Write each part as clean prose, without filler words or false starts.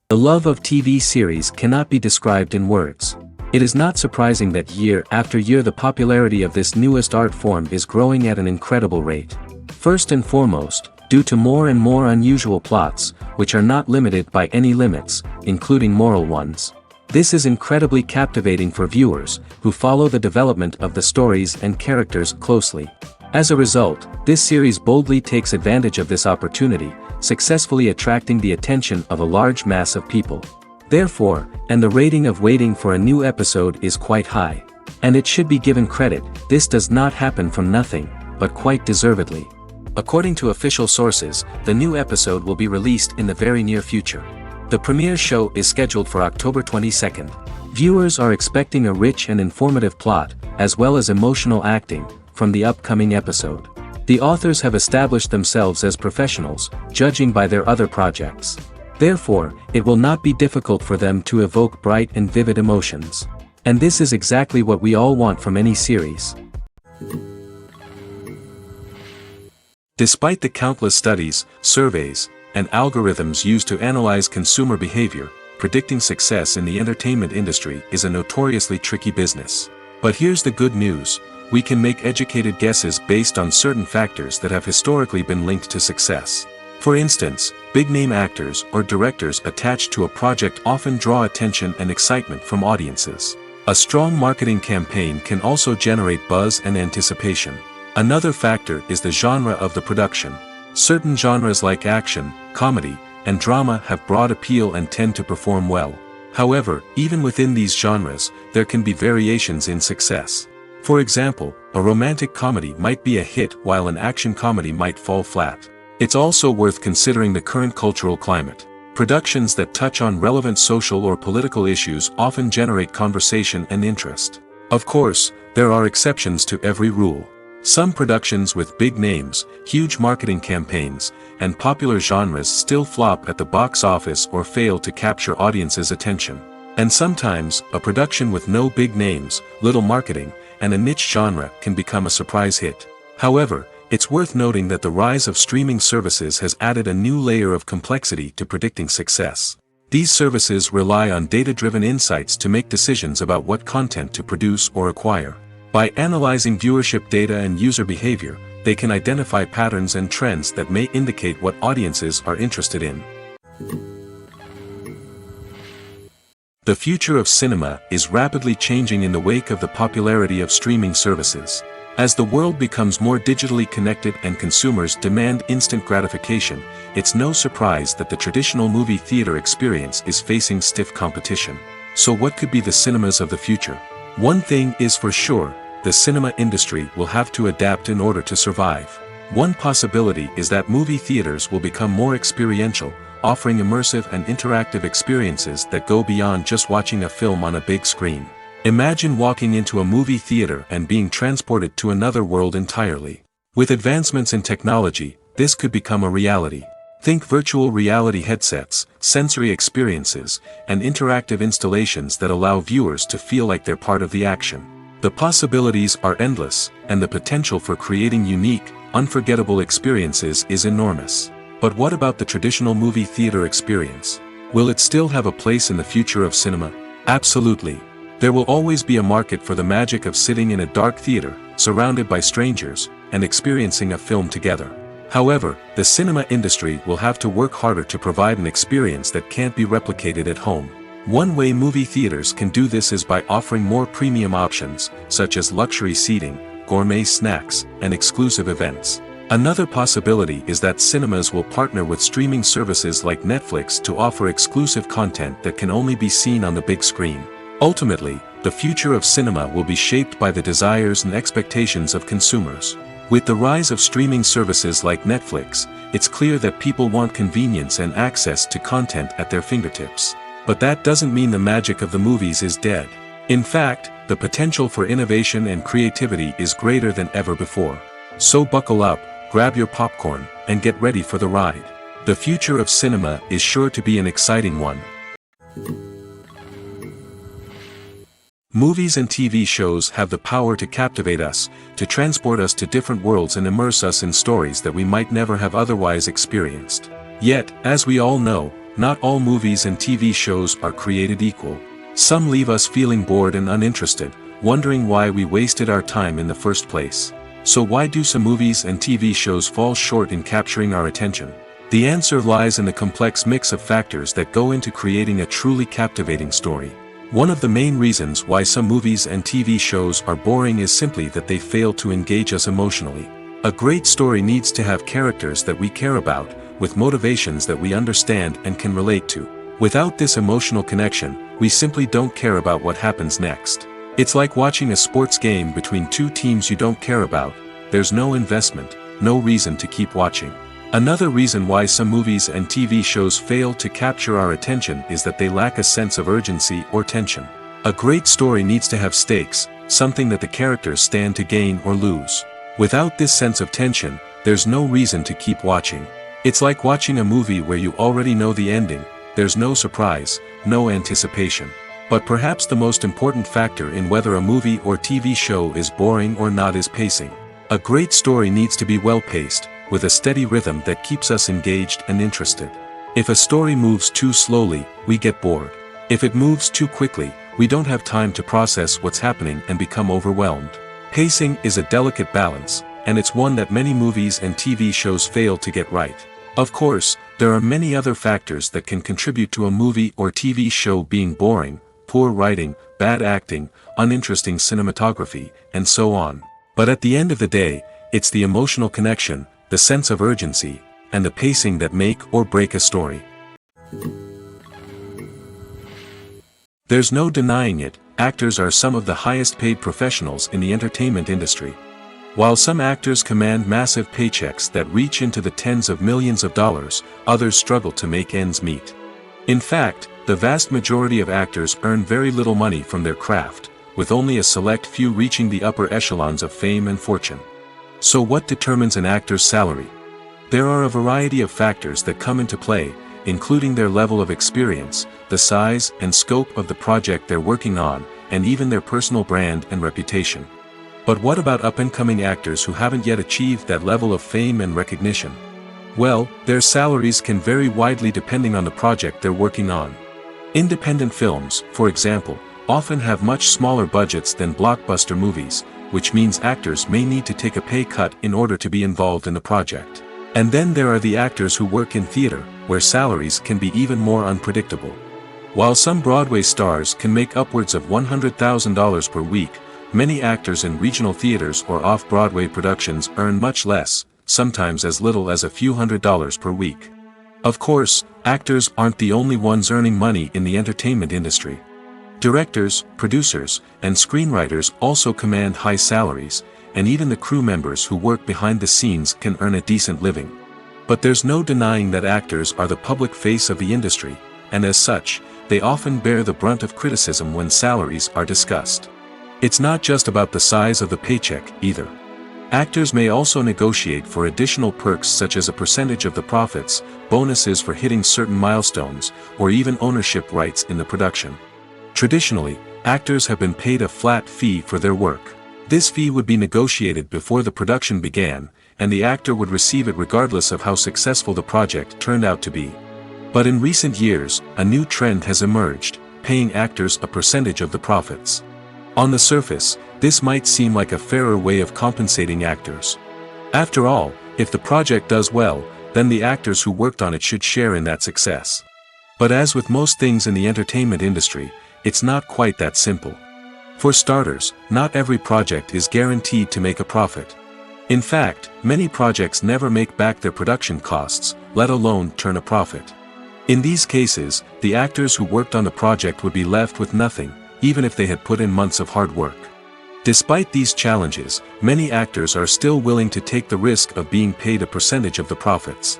The love of TV series cannot be described in words. It is not surprising that year after year the popularity of this newest art form is growing at an incredible rate. First and foremost, due to more and more unusual plots, which are not limited by any limits, including moral ones. This is incredibly captivating for viewers, who follow the development of the stories and characters closely. As a result, this series boldly takes advantage of this opportunity, successfully attracting the attention of a large mass of people. Therefore, and the rating of waiting for a new episode is quite high. And it should be given credit, this does not happen from nothing, but quite deservedly. According to official sources, the new episode will be released in the very near future. The premiere show is scheduled for October 22nd. Viewers are expecting a rich and informative plot, as well as emotional acting, from the upcoming episode. The authors have established themselves as professionals, judging by their other projects. Therefore, it will not be difficult for them to evoke bright and vivid emotions. And this is exactly what we all want from any series. Despite the countless studies, surveys, and algorithms used to analyze consumer behavior, predicting success in the entertainment industry is a notoriously tricky business. But here's the good news. We can make educated guesses based on certain factors that have historically been linked to success. For instance, big-name actors or directors attached to a project often draw attention and excitement from audiences. A strong marketing campaign can also generate buzz and anticipation. Another factor is the genre of the production. Certain genres like action, comedy, and drama have broad appeal and tend to perform well. However, even within these genres, there can be variations in success. For example, a romantic comedy might be a hit while an action comedy might fall flat. It's also worth considering the current cultural climate. Productions that touch on relevant social or political issues often generate conversation and interest. Of course, there are exceptions to every rule. Some productions with big names, huge marketing campaigns, and popular genres still flop at the box office or fail to capture audiences' attention. And sometimes, a production with no big names, little marketing, and a niche genre can become a surprise hit. However, it's worth noting that the rise of streaming services has added a new layer of complexity to predicting success. These services rely on data-driven insights to make decisions about what content to produce or acquire. By analyzing viewership data and user behavior, they can identify patterns and trends that may indicate what audiences are interested in. The future of cinema is rapidly changing in the wake of the popularity of streaming services. As the world becomes more digitally connected and consumers demand instant gratification, it's no surprise that the traditional movie theater experience is facing stiff competition. So what could be the cinemas of the future? One thing is for sure, the cinema industry will have to adapt in order to survive. One possibility is that movie theaters will become more experiential, offering immersive and interactive experiences that go beyond just watching a film on a big screen. Imagine walking into a movie theater and being transported to another world entirely. With advancements in technology, this could become a reality. Think virtual reality headsets, sensory experiences, and interactive installations that allow viewers to feel like they're part of the action. The possibilities are endless, and the potential for creating unique, unforgettable experiences is enormous. But what about the traditional movie theater experience? Will it still have a place in the future of cinema? Absolutely. There will always be a market for the magic of sitting in a dark theater, surrounded by strangers, and experiencing a film together. However, the cinema industry will have to work harder to provide an experience that can't be replicated at home. One way movie theaters can do this is by offering more premium options, such as luxury seating, gourmet snacks, and exclusive events. Another possibility is that cinemas will partner with streaming services like Netflix to offer exclusive content that can only be seen on the big screen. Ultimately, the future of cinema will be shaped by the desires and expectations of consumers. With the rise of streaming services like Netflix, it's clear that people want convenience and access to content at their fingertips. But that doesn't mean the magic of the movies is dead. In fact, the potential for innovation and creativity is greater than ever before. So buckle up, grab your popcorn, and get ready for the ride. The future of cinema is sure to be an exciting one. Movies and TV shows have the power to captivate us, to transport us to different worlds and immerse us in stories that we might never have otherwise experienced. Yet, as we all know, not all movies and TV shows are created equal. Some leave us feeling bored and uninterested, wondering why we wasted our time in the first place. So why do some movies and TV shows fall short in capturing our attention? The answer lies in the complex mix of factors that go into creating a truly captivating story. One of the main reasons why some movies and TV shows are boring is simply that they fail to engage us emotionally. A great story needs to have characters that we care about, with motivations that we understand and can relate to. Without this emotional connection, we simply don't care about what happens next. It's like watching a sports game between two teams you don't care about. There's no investment, no reason to keep watching. Another reason why some movies and TV shows fail to capture our attention is that they lack a sense of urgency or tension. A great story needs to have stakes, something that the characters stand to gain or lose. Without this sense of tension, there's no reason to keep watching. It's like watching a movie where you already know the ending. There's no surprise, no anticipation. But perhaps the most important factor in whether a movie or TV show is boring or not is pacing. A great story needs to be well-paced, with a steady rhythm that keeps us engaged and interested. If a story moves too slowly, we get bored. If it moves too quickly, we don't have time to process what's happening and become overwhelmed. Pacing is a delicate balance, and it's one that many movies and TV shows fail to get right. Of course, there are many other factors that can contribute to a movie or TV show being boring: poor writing, bad acting, uninteresting cinematography, and so on. But at the end of the day, it's the emotional connection, the sense of urgency, and the pacing that make or break a story. There's no denying it, actors are some of the highest paid professionals in the entertainment industry. While some actors command massive paychecks that reach into the tens of millions of dollars, others struggle to make ends meet. In fact, the vast majority of actors earn very little money from their craft, with only a select few reaching the upper echelons of fame and fortune. So what determines an actor's salary? There are a variety of factors that come into play, including their level of experience, the size and scope of the project they're working on, and even their personal brand and reputation. But what about up-and-coming actors who haven't yet achieved that level of fame and recognition? Well, their salaries can vary widely depending on the project they're working on. Independent films, for example, often have much smaller budgets than blockbuster movies, which means actors may need to take a pay cut in order to be involved in the project. And then there are the actors who work in theater, where salaries can be even more unpredictable. While some Broadway stars can make upwards of $100,000 per week, many actors in regional theaters or off-Broadway productions earn much less, sometimes as little as a few $100s per week. Of course, actors aren't the only ones earning money in the entertainment industry. Directors, producers, and screenwriters also command high salaries, and even the crew members who work behind the scenes can earn a decent living. But there's no denying that actors are the public face of the industry, and as such, they often bear the brunt of criticism when salaries are discussed. It's not just about the size of the paycheck, either. Actors may also negotiate for additional perks such as a percentage of the profits, bonuses for hitting certain milestones, or even ownership rights in the production. Traditionally, actors have been paid a flat fee for their work. This fee would be negotiated before the production began, and the actor would receive it regardless of how successful the project turned out to be. But in recent years, a new trend has emerged, paying actors a percentage of the profits. On the surface, this might seem like a fairer way of compensating actors. After all, If the project does well, then the actors who worked on it should share in that success. But as with most things in the entertainment industry, it's not quite that simple. For starters, not every project is guaranteed to make a profit. In fact, many projects never make back their production costs, let alone turn a profit. In these cases, the actors who worked on the project would be left with nothing, even if they had put in months of hard work. Despite these challenges, many actors are still willing to take the risk of being paid a percentage of the profits.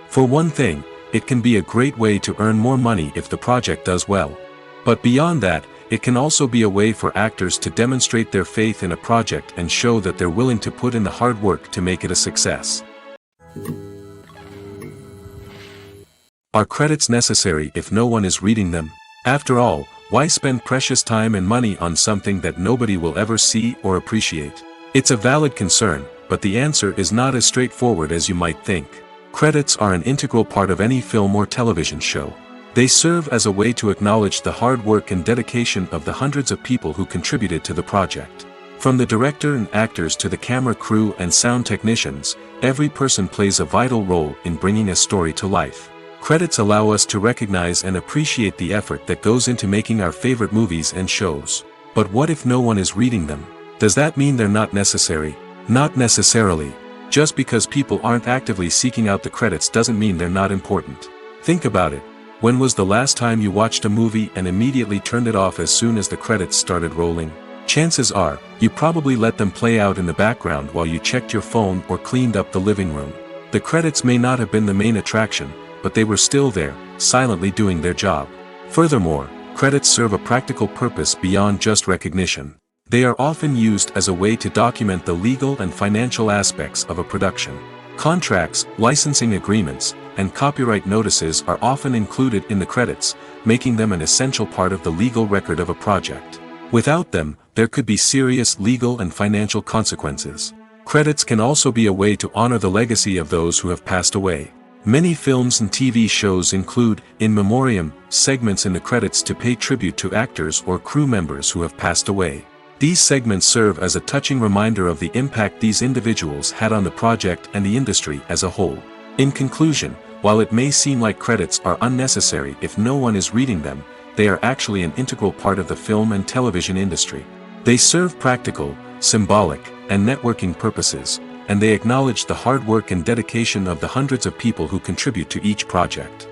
For one thing, it can be a great way to earn more money if the project does well. But beyond that, it can also be a way for actors to demonstrate their faith in a project and show that they're willing to put in the hard work to make it a success. Are credits necessary if no one is reading them? After all, why spend precious time and money on something that nobody will ever see or appreciate? It's a valid concern, but the answer is not as straightforward as you might think. Credits are an integral part of any film or television show. They serve as a way to acknowledge the hard work and dedication of the hundreds of people who contributed to the project. From the director and actors to the camera crew and sound technicians, every person plays a vital role in bringing a story to life. Credits allow us to recognize and appreciate the effort that goes into making our favorite movies and shows. But what if no one is reading them? Does that mean they're not necessary? Not necessarily. Just because people aren't actively seeking out the credits doesn't mean they're not important. Think about it. When was the last time you watched a movie and immediately turned it off as soon as the credits started rolling? Chances are, you probably let them play out in the background while you checked your phone or cleaned up the living room. The credits may not have been the main attraction, but they were still there, silently doing their job. Furthermore, credits serve a practical purpose beyond just recognition. They are often used as a way to document the legal and financial aspects of a production. Contracts, licensing agreements, and copyright notices are often included in the credits, making them an essential part of the legal record of a project. Without them, there could be serious legal and financial consequences. Credits can also be a way to honor the legacy of those who have passed away. Many films and TV shows include, in memoriam, segments in the credits to pay tribute to actors or crew members who have passed away. These segments serve as a touching reminder of the impact these individuals had on the project and the industry as a whole. In conclusion, while it may seem like credits are unnecessary if no one is reading them, they are actually an integral part of the film and television industry. They serve practical, symbolic, and networking purposes, and they acknowledge the hard work and dedication of the hundreds of people who contribute to each project.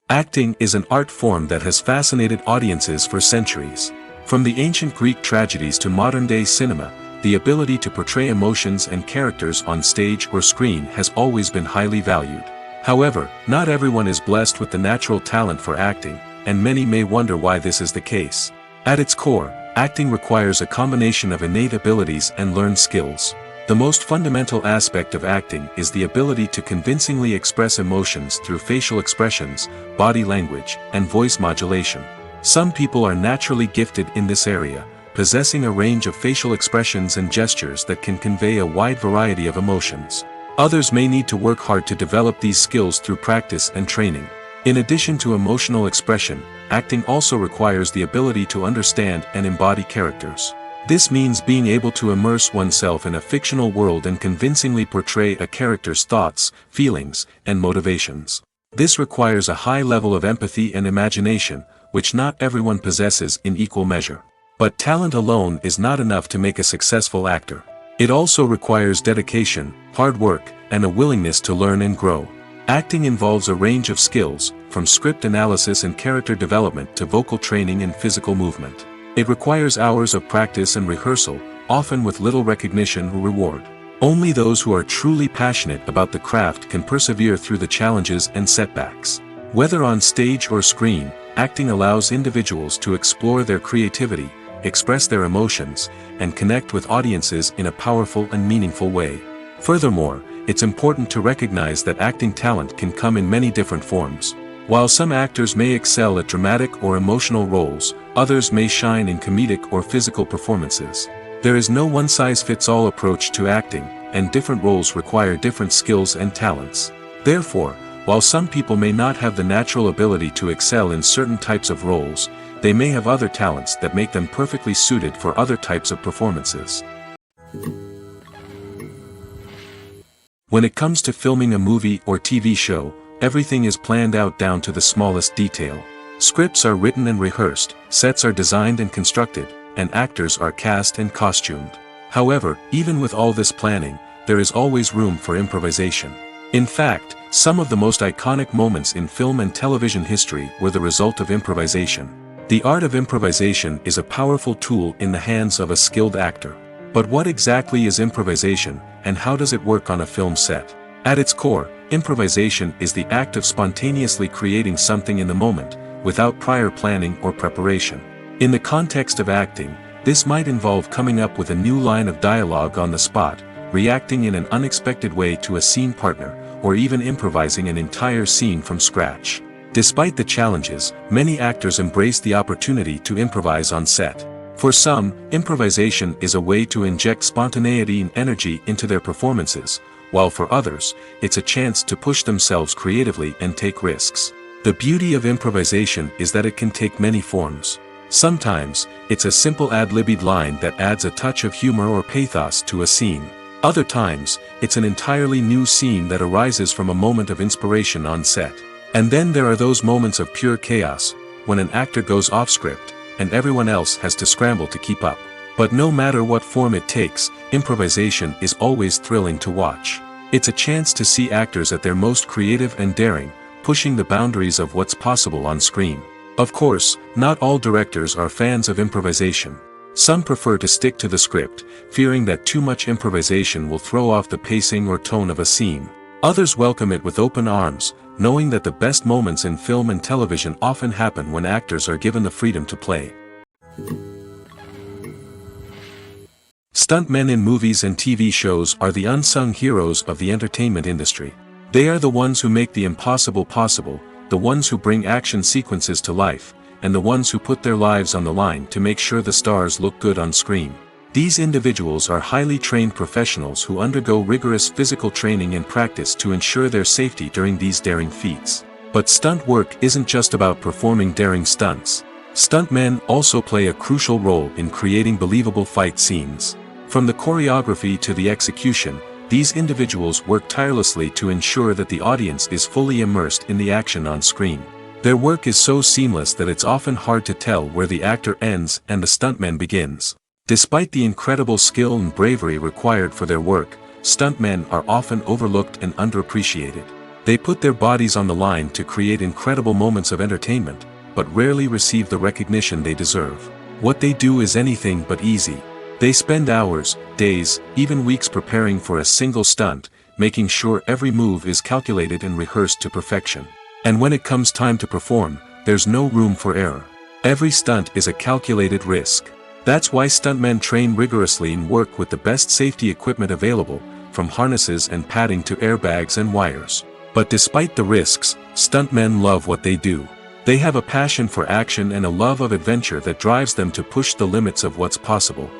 Acting is an art form that has fascinated audiences for centuries. From the ancient Greek tragedies to modern-day cinema, the ability to portray emotions and characters on stage or screen has always been highly valued. However, not everyone is blessed with the natural talent for acting, and many may wonder why this is the case. At its core, acting requires a combination of innate abilities and learned skills. The most fundamental aspect of acting is the ability to convincingly express emotions through facial expressions, body language, and voice modulation. Some people are naturally gifted in this area, possessing a range of facial expressions and gestures that can convey a wide variety of emotions. Others may need to work hard to develop these skills through practice and training. In addition to emotional expression, acting also requires the ability to understand and embody characters. This means being able to immerse oneself in a fictional world and convincingly portray a character's thoughts, feelings, and motivations. This requires a high level of empathy and imagination, which not everyone possesses in equal measure. But talent alone is not enough to make a successful actor. It also requires dedication, hard work, and a willingness to learn and grow. Acting involves a range of skills, from script analysis and character development to vocal training and physical movement. It requires hours of practice and rehearsal, often with little recognition or reward. Only those who are truly passionate about the craft can persevere through the challenges and setbacks. Whether on stage or screen, acting allows individuals to explore their creativity, express their emotions, and connect with audiences in a powerful and meaningful way. Furthermore, it's important to recognize that acting talent can come in many different forms. While some actors may excel at dramatic or emotional roles, others may shine in comedic or physical performances. There is no one-size-fits-all approach to acting, and different roles require different skills and talents. Therefore, while some people may not have the natural ability to excel in certain types of roles, they may have other talents that make them perfectly suited for other types of performances. When it comes to filming a movie or TV show, everything is planned out down to the smallest detail. Scripts are written and rehearsed, sets are designed and constructed, and actors are cast and costumed. However, even with all this planning, there is always room for improvisation. In fact, some of the most iconic moments in film and television history were the result of improvisation. The art of improvisation is a powerful tool in the hands of a skilled actor. But what exactly is improvisation, and how does it work on a film set? At its core, improvisation is the act of spontaneously creating something in the moment, without prior planning or preparation. In the context of acting, this might involve coming up with a new line of dialogue on the spot, reacting in an unexpected way to a scene partner, or even improvising an entire scene from scratch. Despite the challenges, many actors embrace the opportunity to improvise on set. For some, improvisation is a way to inject spontaneity and energy into their performances, while for others, it's a chance to push themselves creatively and take risks. The beauty of improvisation is that it can take many forms. Sometimes, it's a simple ad-libbed line that adds a touch of humor or pathos to a scene. Other times, it's an entirely new scene that arises from a moment of inspiration on set. And then there are those moments of pure chaos, when an actor goes off script, and everyone else has to scramble to keep up. But no matter what form it takes, improvisation is always thrilling to watch. It's a chance to see actors at their most creative and daring, pushing the boundaries of what's possible on screen. Of course, not all directors are fans of improvisation. Some prefer to stick to the script, fearing that too much improvisation will throw off the pacing or tone of a scene. Others welcome it with open arms, knowing that the best moments in film and television often happen when actors are given the freedom to play. Stuntmen in movies and TV shows are the unsung heroes of the entertainment industry. They are the ones who make the impossible possible, the ones who bring action sequences to life, and the ones who put their lives on the line to make sure the stars look good on screen. These individuals are highly trained professionals who undergo rigorous physical training and practice to ensure their safety during these daring feats. But stunt work isn't just about performing daring stunts. Stuntmen also play a crucial role in creating believable fight scenes. From the choreography to the execution, these individuals work tirelessly to ensure that the audience is fully immersed in the action on screen. Their work is so seamless that it's often hard to tell where the actor ends and the stuntman begins. Despite the incredible skill and bravery required for their work, stuntmen are often overlooked and underappreciated. They put their bodies on the line to create incredible moments of entertainment, but rarely receive the recognition they deserve. What they do is anything but easy. They spend hours, days, even weeks preparing for a single stunt, making sure every move is calculated and rehearsed to perfection. And when it comes time to perform, there's no room for error. Every stunt is a calculated risk. That's why stuntmen train rigorously and work with the best safety equipment available, from harnesses and padding to airbags and wires. But despite the risks, stuntmen love what they do. They have a passion for action and a love of adventure that drives them to push the limits of what's possible.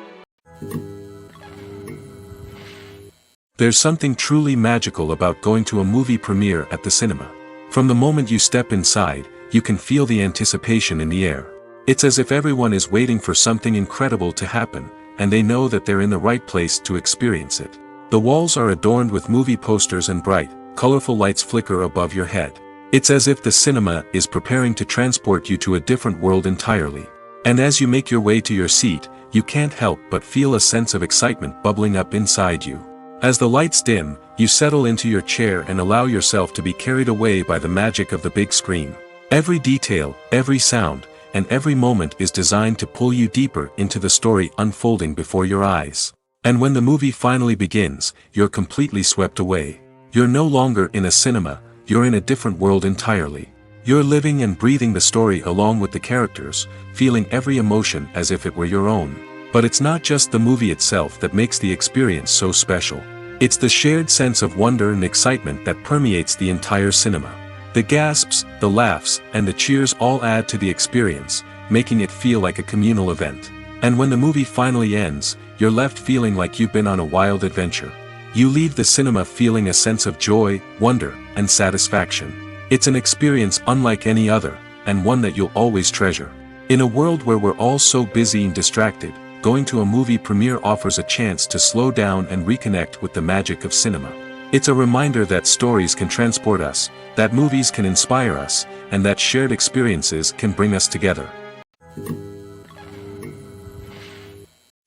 There's something truly magical about going to a movie premiere at the cinema. From the moment you step inside, you can feel the anticipation in the air. It's as if everyone is waiting for something incredible to happen, and they know that they're in the right place to experience it. The walls are adorned with movie posters and bright, colorful lights flicker above your head. It's as if the cinema is preparing to transport you to a different world entirely. And as you make your way to your seat, you can't help but feel a sense of excitement bubbling up inside you. As the lights dim, you settle into your chair and allow yourself to be carried away by the magic of the big screen. Every detail, every sound, and every moment is designed to pull you deeper into the story unfolding before your eyes. And when the movie finally begins, you're completely swept away. You're no longer in a cinema, you're in a different world entirely. You're living and breathing the story along with the characters, feeling every emotion as if it were your own. But it's not just the movie itself that makes the experience so special. It's the shared sense of wonder and excitement that permeates the entire cinema. The gasps, the laughs, and the cheers all add to the experience, making it feel like a communal event. And when the movie finally ends, you're left feeling like you've been on a wild adventure. You leave the cinema feeling a sense of joy, wonder, and satisfaction. It's an experience unlike any other, and one that you'll always treasure. In a world where we're all so busy and distracted, going to a movie premiere offers a chance to slow down and reconnect with the magic of cinema. It's a reminder that stories can transport us, that movies can inspire us, and that shared experiences can bring us together.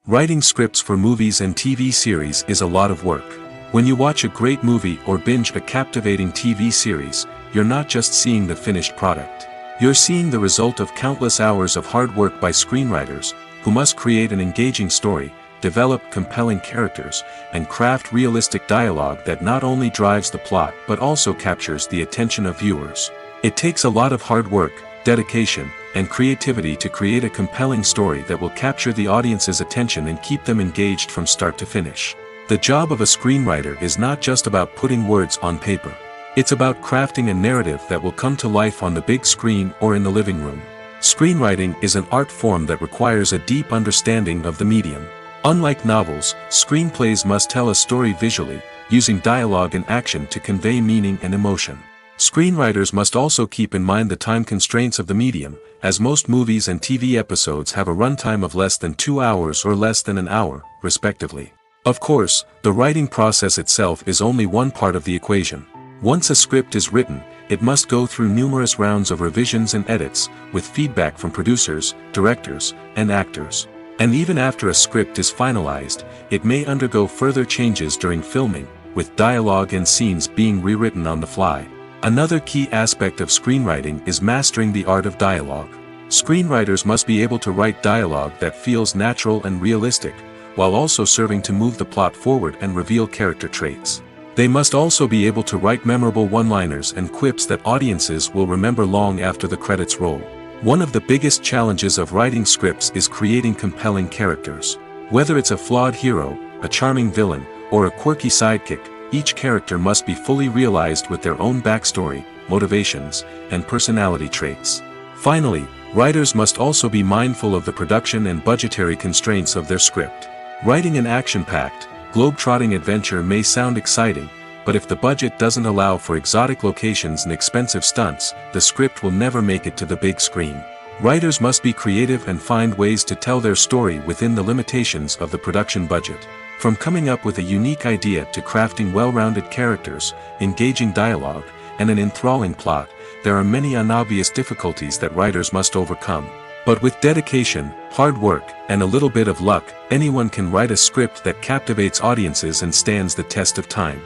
Writing scripts for movies and TV series is a lot of work. When you watch a great movie or binge a captivating TV series, you're not just seeing the finished product. You're seeing the result of countless hours of hard work by screenwriters, who must create an engaging story, develop compelling characters, and craft realistic dialogue that not only drives the plot but also captures the attention of viewers. It takes a lot of hard work, dedication, and creativity to create a compelling story that will capture the audience's attention and keep them engaged from start to finish. The job of a screenwriter is not just about putting words on paper. It's about crafting a narrative that will come to life on the big screen or in the living room. Screenwriting is an art form that requires a deep understanding of the medium. Unlike novels, screenplays must tell a story visually, using dialogue and action to convey meaning and emotion. Screenwriters must also keep in mind the time constraints of the medium, as most movies and TV episodes have a runtime of less than 2 hours or less than an hour, respectively. Of course, the writing process itself is only one part of the equation. Once a script is written, it must go through numerous rounds of revisions and edits, with feedback from producers, directors, and actors. And even after a script is finalized, it may undergo further changes during filming, with dialogue and scenes being rewritten on the fly. Another key aspect of screenwriting is mastering the art of dialogue. Screenwriters must be able to write dialogue that feels natural and realistic, while also serving to move the plot forward and reveal character traits. They must also be able to write memorable one-liners and quips that audiences will remember long after the credits roll. One of the biggest challenges of writing scripts is creating compelling characters. Whether it's a flawed hero, a charming villain, or a quirky sidekick, each character must be fully realized with their own backstory, motivations, and personality traits. Finally, writers must also be mindful of the production and budgetary constraints of their script. Writing an action-packed, globe-trotting adventure may sound exciting, but if the budget doesn't allow for exotic locations and expensive stunts, the script will never make it to the big screen. Writers must be creative and find ways to tell their story within the limitations of the production budget. From coming up with a unique idea to crafting well-rounded characters, engaging dialogue, and an enthralling plot, there are many unobvious difficulties that writers must overcome. But with dedication, hard work, and a little bit of luck, anyone can write a script that captivates audiences and stands the test of time.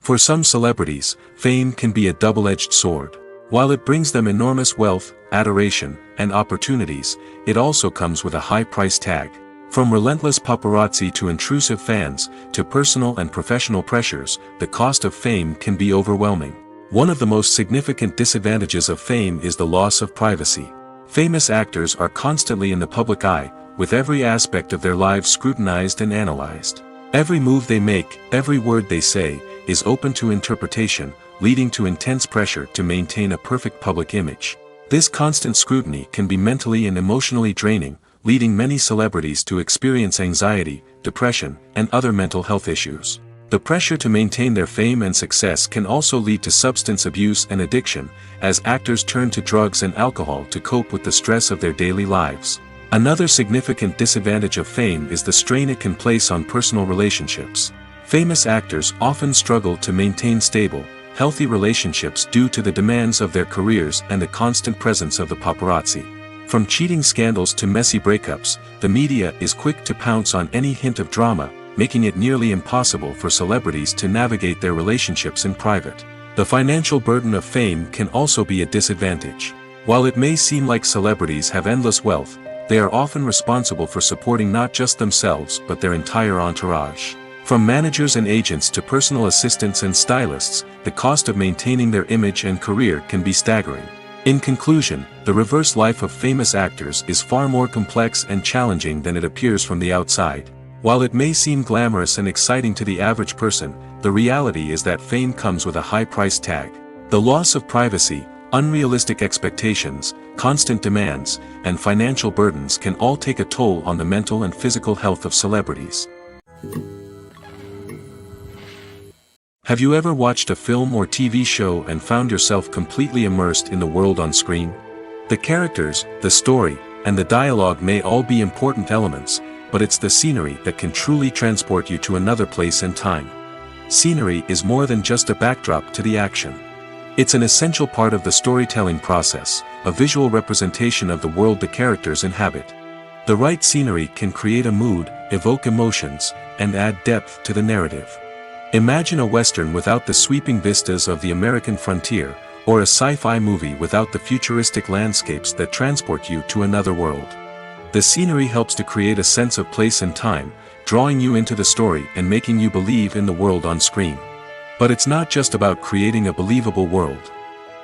For some celebrities, fame can be a double-edged sword. While it brings them enormous wealth, adoration, and opportunities, it also comes with a high price tag. From relentless paparazzi to intrusive fans, to personal and professional pressures, the cost of fame can be overwhelming. One of the most significant disadvantages of fame is the loss of privacy. Famous actors are constantly in the public eye, with every aspect of their lives scrutinized and analyzed. Every move they make, every word they say, is open to interpretation, leading to intense pressure to maintain a perfect public image. This constant scrutiny can be mentally and emotionally draining, leading many celebrities to experience anxiety, depression, and other mental health issues. The pressure to maintain their fame and success can also lead to substance abuse and addiction, as actors turn to drugs and alcohol to cope with the stress of their daily lives. Another significant disadvantage of fame is the strain it can place on personal relationships. Famous actors often struggle to maintain stable, healthy relationships due to the demands of their careers and the constant presence of the paparazzi. From cheating scandals to messy breakups, the media is quick to pounce on any hint of drama, making it nearly impossible for celebrities to navigate their relationships in private. The financial burden of fame can also be a disadvantage. While it may seem like celebrities have endless wealth, they are often responsible for supporting not just themselves but their entire entourage. From managers and agents to personal assistants and stylists, the cost of maintaining their image and career can be staggering. In conclusion, the reverse life of famous actors is far more complex and challenging than it appears from the outside. While it may seem glamorous and exciting to the average person, the reality is that fame comes with a high price tag. The loss of privacy, unrealistic expectations, constant demands, and financial burdens can all take a toll on the mental and physical health of celebrities. Have you ever watched a film or TV show and found yourself completely immersed in the world on screen? The characters, the story, and the dialogue may all be important elements, but it's the scenery that can truly transport you to another place and time. Scenery is more than just a backdrop to the action. It's an essential part of the storytelling process, a visual representation of the world the characters inhabit. The right scenery can create a mood, evoke emotions, and add depth to the narrative. Imagine a Western without the sweeping vistas of the American frontier, or a sci-fi movie without the futuristic landscapes that transport you to another world. The scenery helps to create a sense of place and time, drawing you into the story and making you believe in the world on screen. But it's not just about creating a believable world.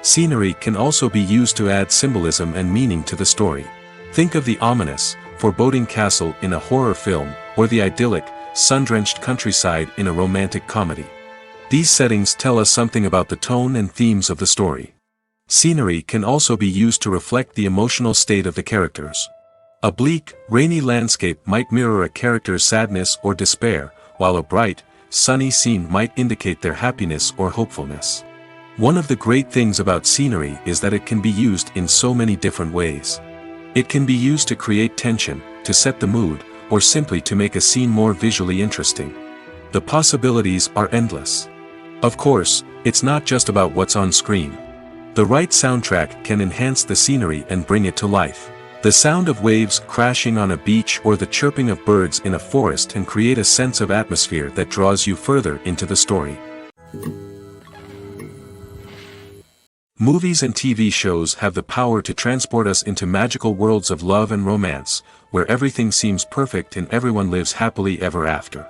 Scenery can also be used to add symbolism and meaning to the story. Think of the ominous, foreboding castle in a horror film, or the idyllic, sun-drenched countryside in a romantic comedy. These settings tell us something about the tone and themes of the story. Scenery can also be used to reflect the emotional state of the characters. A bleak, rainy landscape might mirror a character's sadness or despair, while a bright, sunny scene might indicate their happiness or hopefulness. One of the great things about scenery is that it can be used in so many different ways. It can be used to create tension, to set the mood, or simply to make a scene more visually interesting. The possibilities are endless. Of course, it's not just about what's on screen. The right soundtrack can enhance the scenery and bring it to life. The sound of waves crashing on a beach or the chirping of birds in a forest can create a sense of atmosphere that draws you further into the story. Movies and TV shows have the power to transport us into magical worlds of love and romance, where everything seems perfect and everyone lives happily ever after.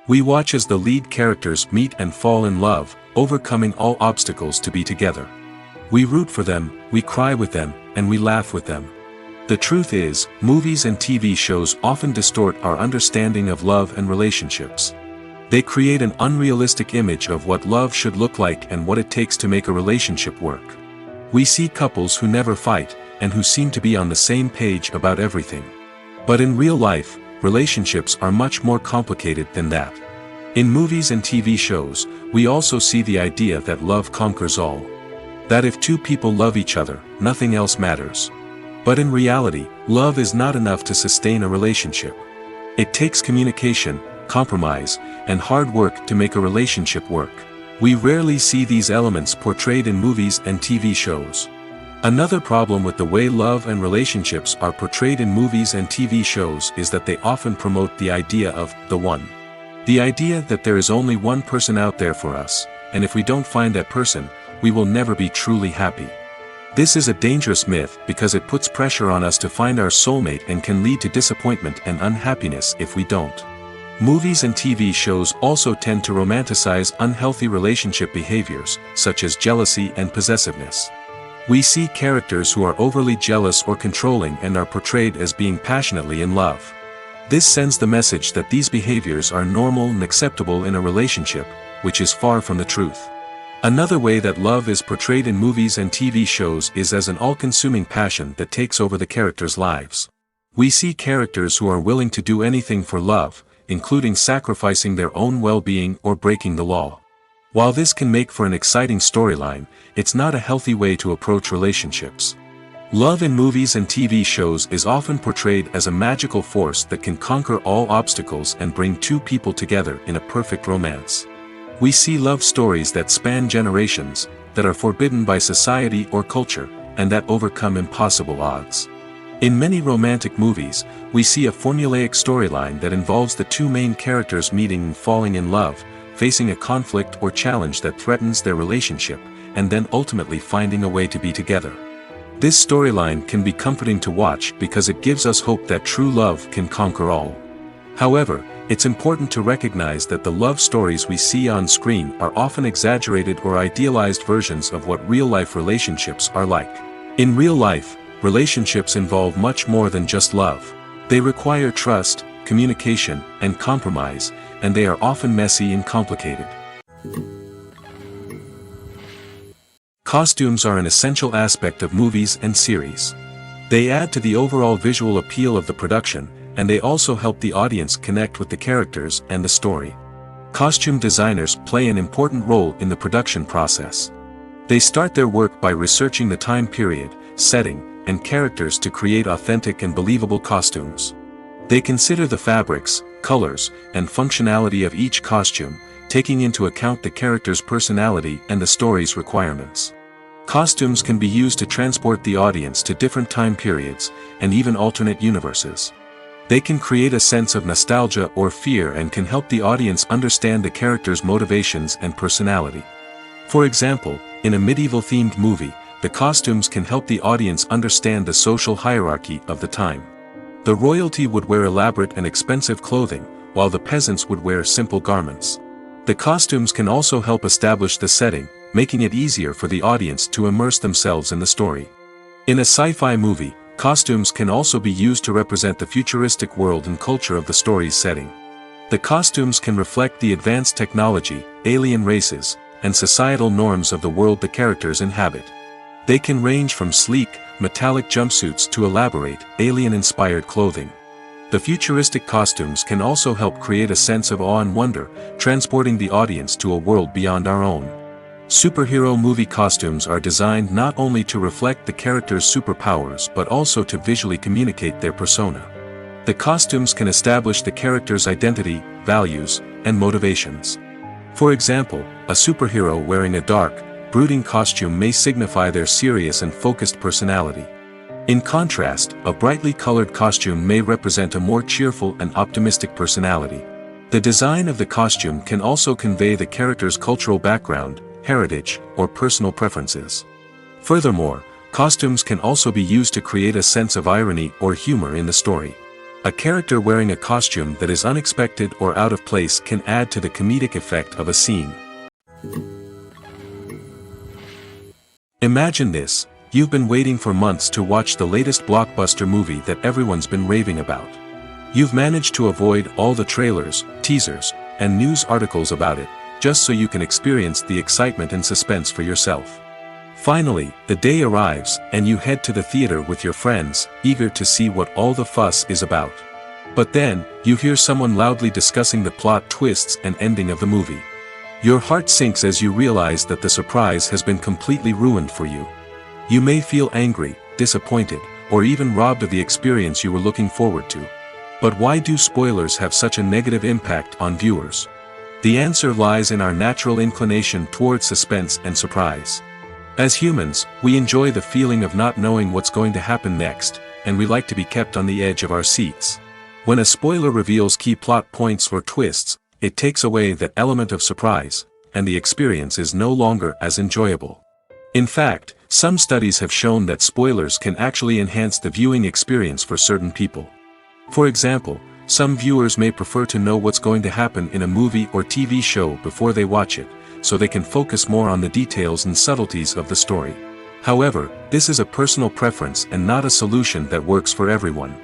We watch as the lead characters meet and fall in love, overcoming all obstacles to be together. We root for them, we cry with them, and we laugh with them. The truth is, movies and TV shows often distort our understanding of love and relationships. They create an unrealistic image of what love should look like and what it takes to make a relationship work. We see couples who never fight, and who seem to be on the same page about everything. But in real life, relationships are much more complicated than that. In movies and TV shows, we also see the idea that love conquers all. That if two people love each other, nothing else matters. But in reality, love is not enough to sustain a relationship. It takes communication, compromise, and hard work to make a relationship work. We rarely see these elements portrayed in movies and TV shows. Another problem with the way love and relationships are portrayed in movies and TV shows is that they often promote the idea of the one. The idea that there is only one person out there for us, and if we don't find that person, we will never be truly happy. This is a dangerous myth because it puts pressure on us to find our soulmate and can lead to disappointment and unhappiness if we don't. Movies and TV shows also tend to romanticize unhealthy relationship behaviors, such as jealousy and possessiveness. We see characters who are overly jealous or controlling and are portrayed as being passionately in love. This sends the message that these behaviors are normal and acceptable in a relationship, which is far from the truth. Another way that love is portrayed in movies and TV shows is as an all-consuming passion that takes over the characters' lives. We see characters who are willing to do anything for love, including sacrificing their own well-being or breaking the law. While this can make for an exciting storyline, it's not a healthy way to approach relationships. Love in movies and TV shows is often portrayed as a magical force that can conquer all obstacles and bring two people together in a perfect romance. We see love stories that span generations, that are forbidden by society or culture, and that overcome impossible odds. In many romantic movies, we see a formulaic storyline that involves the two main characters meeting and falling in love, facing a conflict or challenge that threatens their relationship, and then ultimately finding a way to be together. This storyline can be comforting to watch because it gives us hope that true love can conquer all. However, it's important to recognize that the love stories we see on screen are often exaggerated or idealized versions of what real-life relationships are like. In real life, relationships involve much more than just love. They require trust, communication, and compromise, and they are often messy and complicated. Costumes are an essential aspect of movies and series. They add to the overall visual appeal of the production, and they also help the audience connect with the characters and the story. Costume designers play an important role in the production process. They start their work by researching the time period, setting, and characters to create authentic and believable costumes. They consider the fabrics, colors, and functionality of each costume, taking into account the character's personality and the story's requirements. Costumes can be used to transport the audience to different time periods, and even alternate universes. They can create a sense of nostalgia or fear and can help the audience understand the character's motivations and personality. For example, in a medieval-themed movie, the costumes can help the audience understand the social hierarchy of the time. The royalty would wear elaborate and expensive clothing, while the peasants would wear simple garments. The costumes can also help establish the setting, making it easier for the audience to immerse themselves in the story. In a sci-fi movie, costumes can also be used to represent the futuristic world and culture of the story's setting. The costumes can reflect the advanced technology, alien races, and societal norms of the world the characters inhabit. They can range from sleek, metallic jumpsuits to elaborate, alien-inspired clothing. The futuristic costumes can also help create a sense of awe and wonder, transporting the audience to a world beyond our own. Superhero movie costumes are designed not only to reflect the character's superpowers but also to visually communicate their persona. The costumes can establish the character's identity, values, and motivations. For example, a superhero wearing a dark, brooding costume may signify their serious and focused personality. In contrast, a brightly colored costume may represent a more cheerful and optimistic personality. The design of the costume can also convey the character's cultural background, heritage, or personal preferences. Furthermore, costumes can also be used to create a sense of irony or humor in the story. A character wearing a costume that is unexpected or out of place can add to the comedic effect of a scene. Imagine this: you've been waiting for months to watch the latest blockbuster movie that everyone's been raving about. You've managed to avoid all the trailers, teasers, and news articles about it, just so you can experience the excitement and suspense for yourself. Finally, the day arrives, and you head to the theater with your friends, eager to see what all the fuss is about. But then, you hear someone loudly discussing the plot twists and ending of the movie. Your heart sinks as you realize that the surprise has been completely ruined for you. You may feel angry, disappointed, or even robbed of the experience you were looking forward to. But why do spoilers have such a negative impact on viewers? The answer lies in our natural inclination towards suspense and surprise. As humans, we enjoy the feeling of not knowing what's going to happen next, and we like to be kept on the edge of our seats. When a spoiler reveals key plot points or twists, it takes away that element of surprise, and the experience is no longer as enjoyable. In fact, some studies have shown that spoilers can actually enhance the viewing experience for certain people. For example, some viewers may prefer to know what's going to happen in a movie or TV show before they watch it, so they can focus more on the details and subtleties of the story. However, this is a personal preference and not a solution that works for everyone.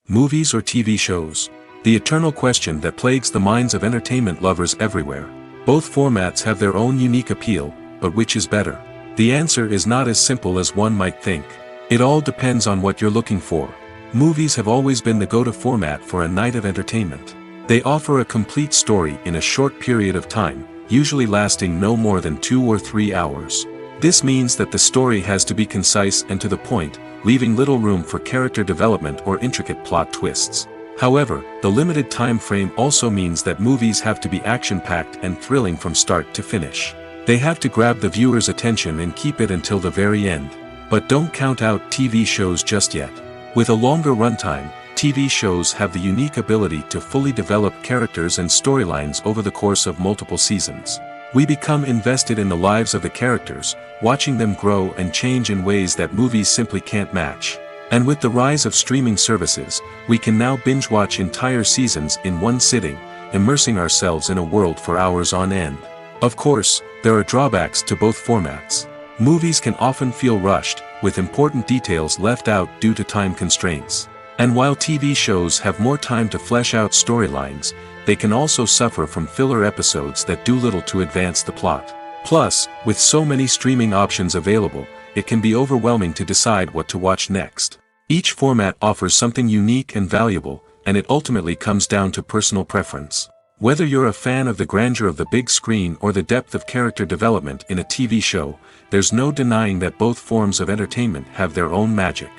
Movies or TV shows? The eternal question that plagues the minds of entertainment lovers everywhere. Both formats have their own unique appeal, but which is better? The answer is not as simple as one might think. It all depends on what you're looking for. Movies have always been the go-to format for a night of entertainment. They offer a complete story in a short period of time, usually lasting no more than 2 or 3 hours. This means that the story has to be concise and to the point, leaving little room for character development or intricate plot twists. However, the limited time frame also means that movies have to be action-packed and thrilling from start to finish. They have to grab the viewer's attention and keep it until the very end. But don't count out TV shows just yet. With a longer runtime, TV shows have the unique ability to fully develop characters and storylines over the course of multiple seasons. We become invested in the lives of the characters, watching them grow and change in ways that movies simply can't match. And with the rise of streaming services, we can now binge-watch entire seasons in one sitting, immersing ourselves in a world for hours on end. Of course, there are drawbacks to both formats. Movies can often feel rushed, with important details left out due to time constraints. And while TV shows have more time to flesh out storylines, they can also suffer from filler episodes that do little to advance the plot. Plus, with so many streaming options available, it can be overwhelming to decide what to watch next. Each format offers something unique and valuable, and it ultimately comes down to personal preference. Whether you're a fan of the grandeur of the big screen or the depth of character development in a TV show, there's no denying that both forms of entertainment have their own magic.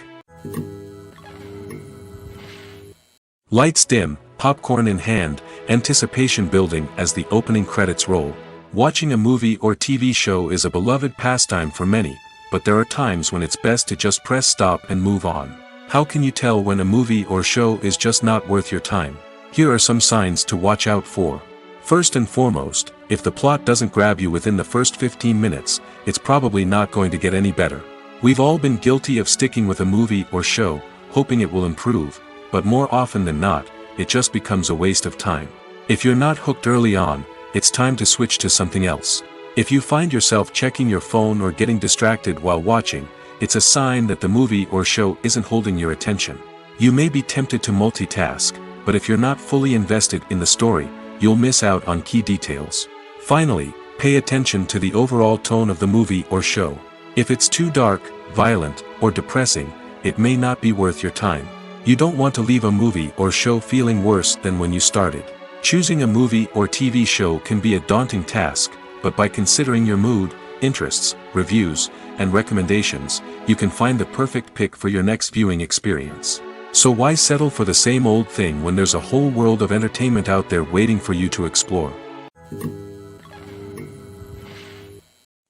Lights dim, popcorn in hand, anticipation building as the opening credits roll. Watching a movie or TV show is a beloved pastime for many, but there are times when it's best to just press stop and move on. How can you tell when a movie or show is just not worth your time? Here are some signs to watch out for. First and foremost, if the plot doesn't grab you within the first 15 minutes, it's probably not going to get any better. We've all been guilty of sticking with a movie or show, hoping it will improve, but more often than not, it just becomes a waste of time. If you're not hooked early on, it's time to switch to something else. If you find yourself checking your phone or getting distracted while watching, it's a sign that the movie or show isn't holding your attention. You may be tempted to multitask, but if you're not fully invested in the story, you'll miss out on key details. Finally, pay attention to the overall tone of the movie or show. If it's too dark, violent, or depressing, it may not be worth your time. You don't want to leave a movie or show feeling worse than when you started. Choosing a movie or TV show can be a daunting task, but by considering your mood, interests, reviews, and recommendations, you can find the perfect pick for your next viewing experience. So why settle for the same old thing when there's a whole world of entertainment out there waiting for you to explore?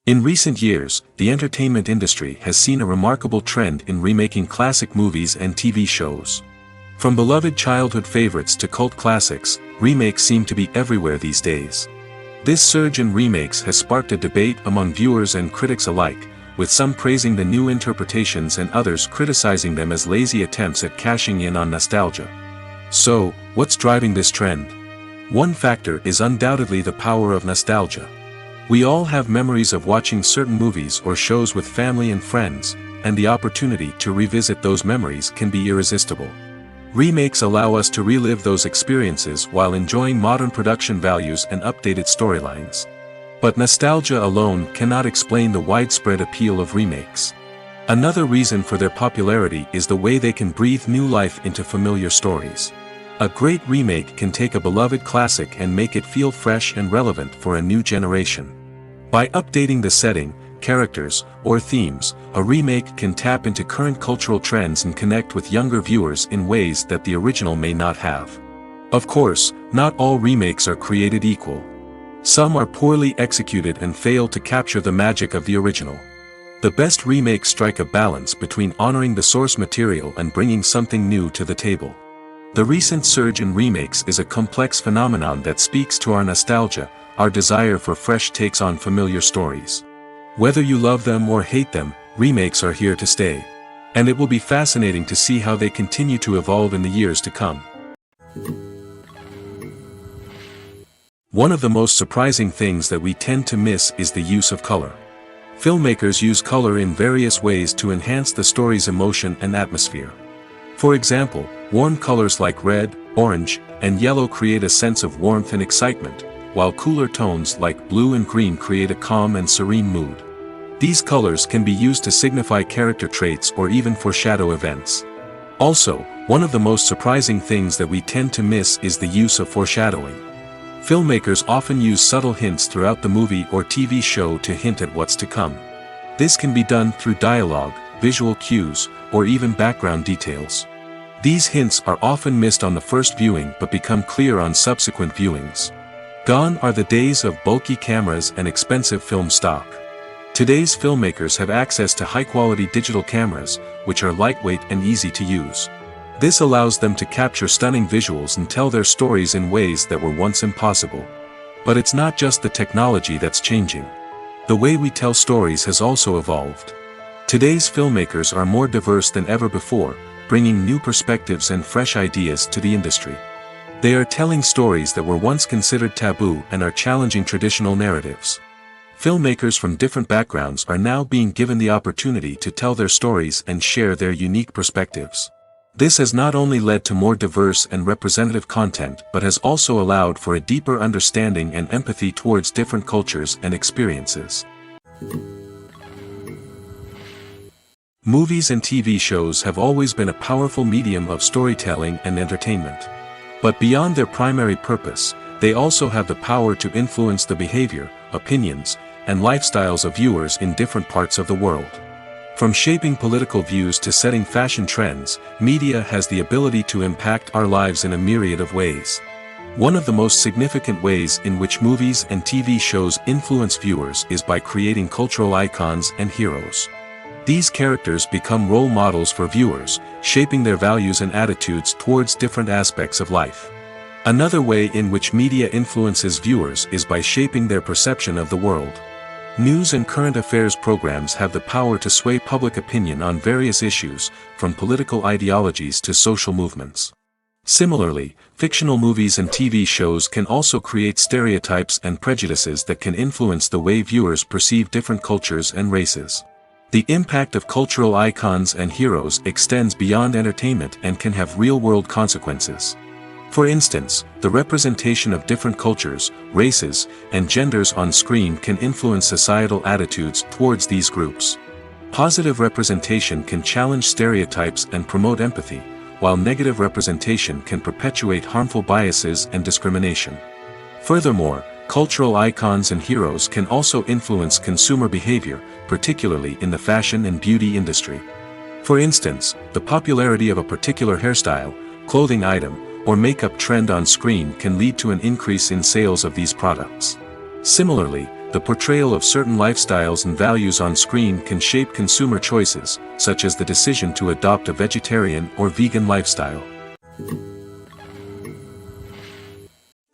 In recent years, the entertainment industry has seen a remarkable trend in remaking classic movies and TV shows. From beloved childhood favorites to cult classics, remakes seem to be everywhere these days. This surge in remakes has sparked a debate among viewers and critics alike, with some praising the new interpretations and others criticizing them as lazy attempts at cashing in on nostalgia. So, what's driving this trend? One factor is undoubtedly the power of nostalgia. We all have memories of watching certain movies or shows with family and friends, and the opportunity to revisit those memories can be irresistible. Remakes allow us to relive those experiences while enjoying modern production values and updated storylines. But nostalgia alone cannot explain the widespread appeal of remakes. Another reason for their popularity is the way they can breathe new life into familiar stories. A great remake can take a beloved classic and make it feel fresh and relevant for a new generation. By updating the setting, characters, or themes, a remake can tap into current cultural trends and connect with younger viewers in ways that the original may not have. Of course, not all remakes are created equal. Some are poorly executed and fail to capture the magic of the original. The best remakes strike a balance between honoring the source material and bringing something new to the table. The recent surge in remakes is a complex phenomenon that speaks to our nostalgia, our desire for fresh takes on familiar stories. Whether you love them or hate them, remakes are here to stay. And it will be fascinating to see how they continue to evolve in the years to come. One of the most surprising things that we tend to miss is the use of color. Filmmakers use color in various ways to enhance the story's emotion and atmosphere. For example, warm colors like red, orange, and yellow create a sense of warmth and excitement, while cooler tones like blue and green create a calm and serene mood. These colors can be used to signify character traits or even foreshadow events. Also, one of the most surprising things that we tend to miss is the use of foreshadowing. Filmmakers often use subtle hints throughout the movie or TV show to hint at what's to come. This can be done through dialogue, visual cues, or even background details. These hints are often missed on the first viewing but become clear on subsequent viewings. Gone are the days of bulky cameras and expensive film stock. Today's filmmakers have access to high-quality digital cameras, which are lightweight and easy to use. This allows them to capture stunning visuals and tell their stories in ways that were once impossible. But it's not just the technology that's changing. The way we tell stories has also evolved. Today's filmmakers are more diverse than ever before, bringing new perspectives and fresh ideas to the industry. They are telling stories that were once considered taboo and are challenging traditional narratives. Filmmakers from different backgrounds are now being given the opportunity to tell their stories and share their unique perspectives. This has not only led to more diverse and representative content but has also allowed for a deeper understanding and empathy towards different cultures and experiences. Movies and TV shows have always been a powerful medium of storytelling and entertainment. But beyond their primary purpose, they also have the power to influence the behavior, opinions, and lifestyles of viewers in different parts of the world. From shaping political views to setting fashion trends, media has the ability to impact our lives in a myriad of ways. One of the most significant ways in which movies and TV shows influence viewers is by creating cultural icons and heroes. These characters become role models for viewers, shaping their values and attitudes towards different aspects of life. Another way in which media influences viewers is by shaping their perception of the world. News and current affairs programs have the power to sway public opinion on various issues, from political ideologies to social movements. Similarly, fictional movies and TV shows can also create stereotypes and prejudices that can influence the way viewers perceive different cultures and races. The impact of cultural icons and heroes extends beyond entertainment and can have real-world consequences. For instance, the representation of different cultures, races, and genders on screen can influence societal attitudes towards these groups. Positive representation can challenge stereotypes and promote empathy, while negative representation can perpetuate harmful biases and discrimination. Furthermore, cultural icons and heroes can also influence consumer behavior, particularly in the fashion and beauty industry. For instance, the popularity of a particular hairstyle, clothing item, or makeup trend on screen can lead to an increase in sales of these products. Similarly, the portrayal of certain lifestyles and values on screen can shape consumer choices, such as the decision to adopt a vegetarian or vegan lifestyle.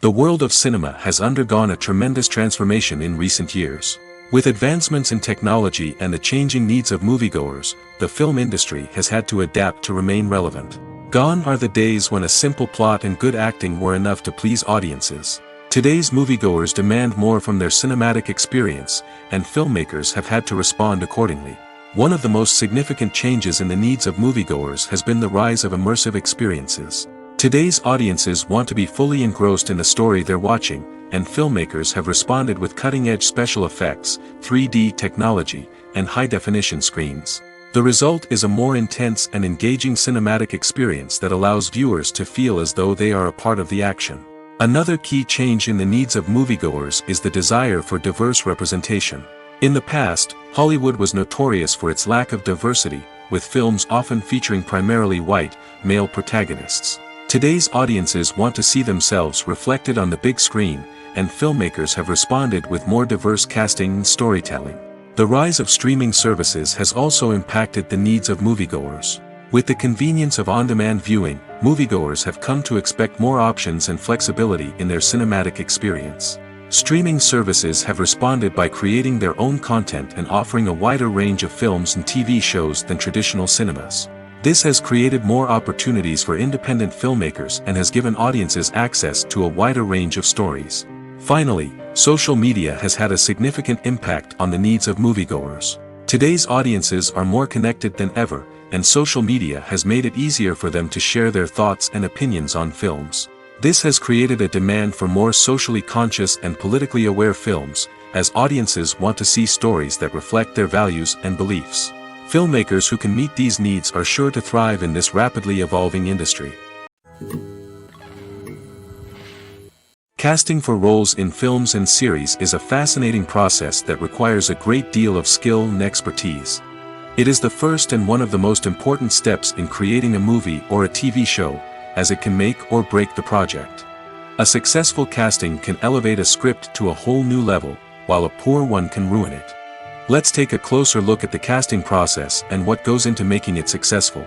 The world of cinema has undergone a tremendous transformation in recent years. With advancements in technology and the changing needs of moviegoers, the film industry has had to adapt to remain relevant. Gone are the days when a simple plot and good acting were enough to please audiences. Today's moviegoers demand more from their cinematic experience, and filmmakers have had to respond accordingly. One of the most significant changes in the needs of moviegoers has been the rise of immersive experiences. Today's audiences want to be fully engrossed in the story they're watching, and filmmakers have responded with cutting-edge special effects, 3D technology, and high-definition screens. The result is a more intense and engaging cinematic experience that allows viewers to feel as though they are a part of the action. Another key change in the needs of moviegoers is the desire for diverse representation. In the past, Hollywood was notorious for its lack of diversity, with films often featuring primarily white, male protagonists. Today's audiences want to see themselves reflected on the big screen, and filmmakers have responded with more diverse casting and storytelling. The rise of streaming services has also impacted the needs of moviegoers. With the convenience of on-demand viewing, moviegoers have come to expect more options and flexibility in their cinematic experience. Streaming services have responded by creating their own content and offering a wider range of films and TV shows than traditional cinemas. This has created more opportunities for independent filmmakers and has given audiences access to a wider range of stories. Finally, social media has had a significant impact on the needs of moviegoers. Today's audiences are more connected than ever, and social media has made it easier for them to share their thoughts and opinions on films. This has created a demand for more socially conscious and politically aware films, as audiences want to see stories that reflect their values and beliefs. Filmmakers who can meet these needs are sure to thrive in this rapidly evolving industry. Casting for roles in films and series is a fascinating process that requires a great deal of skill and expertise. It is the first and one of the most important steps in creating a movie or a TV show, as it can make or break the project. A successful casting can elevate a script to a whole new level, while a poor one can ruin it. Let's take a closer look at the casting process and what goes into making it successful.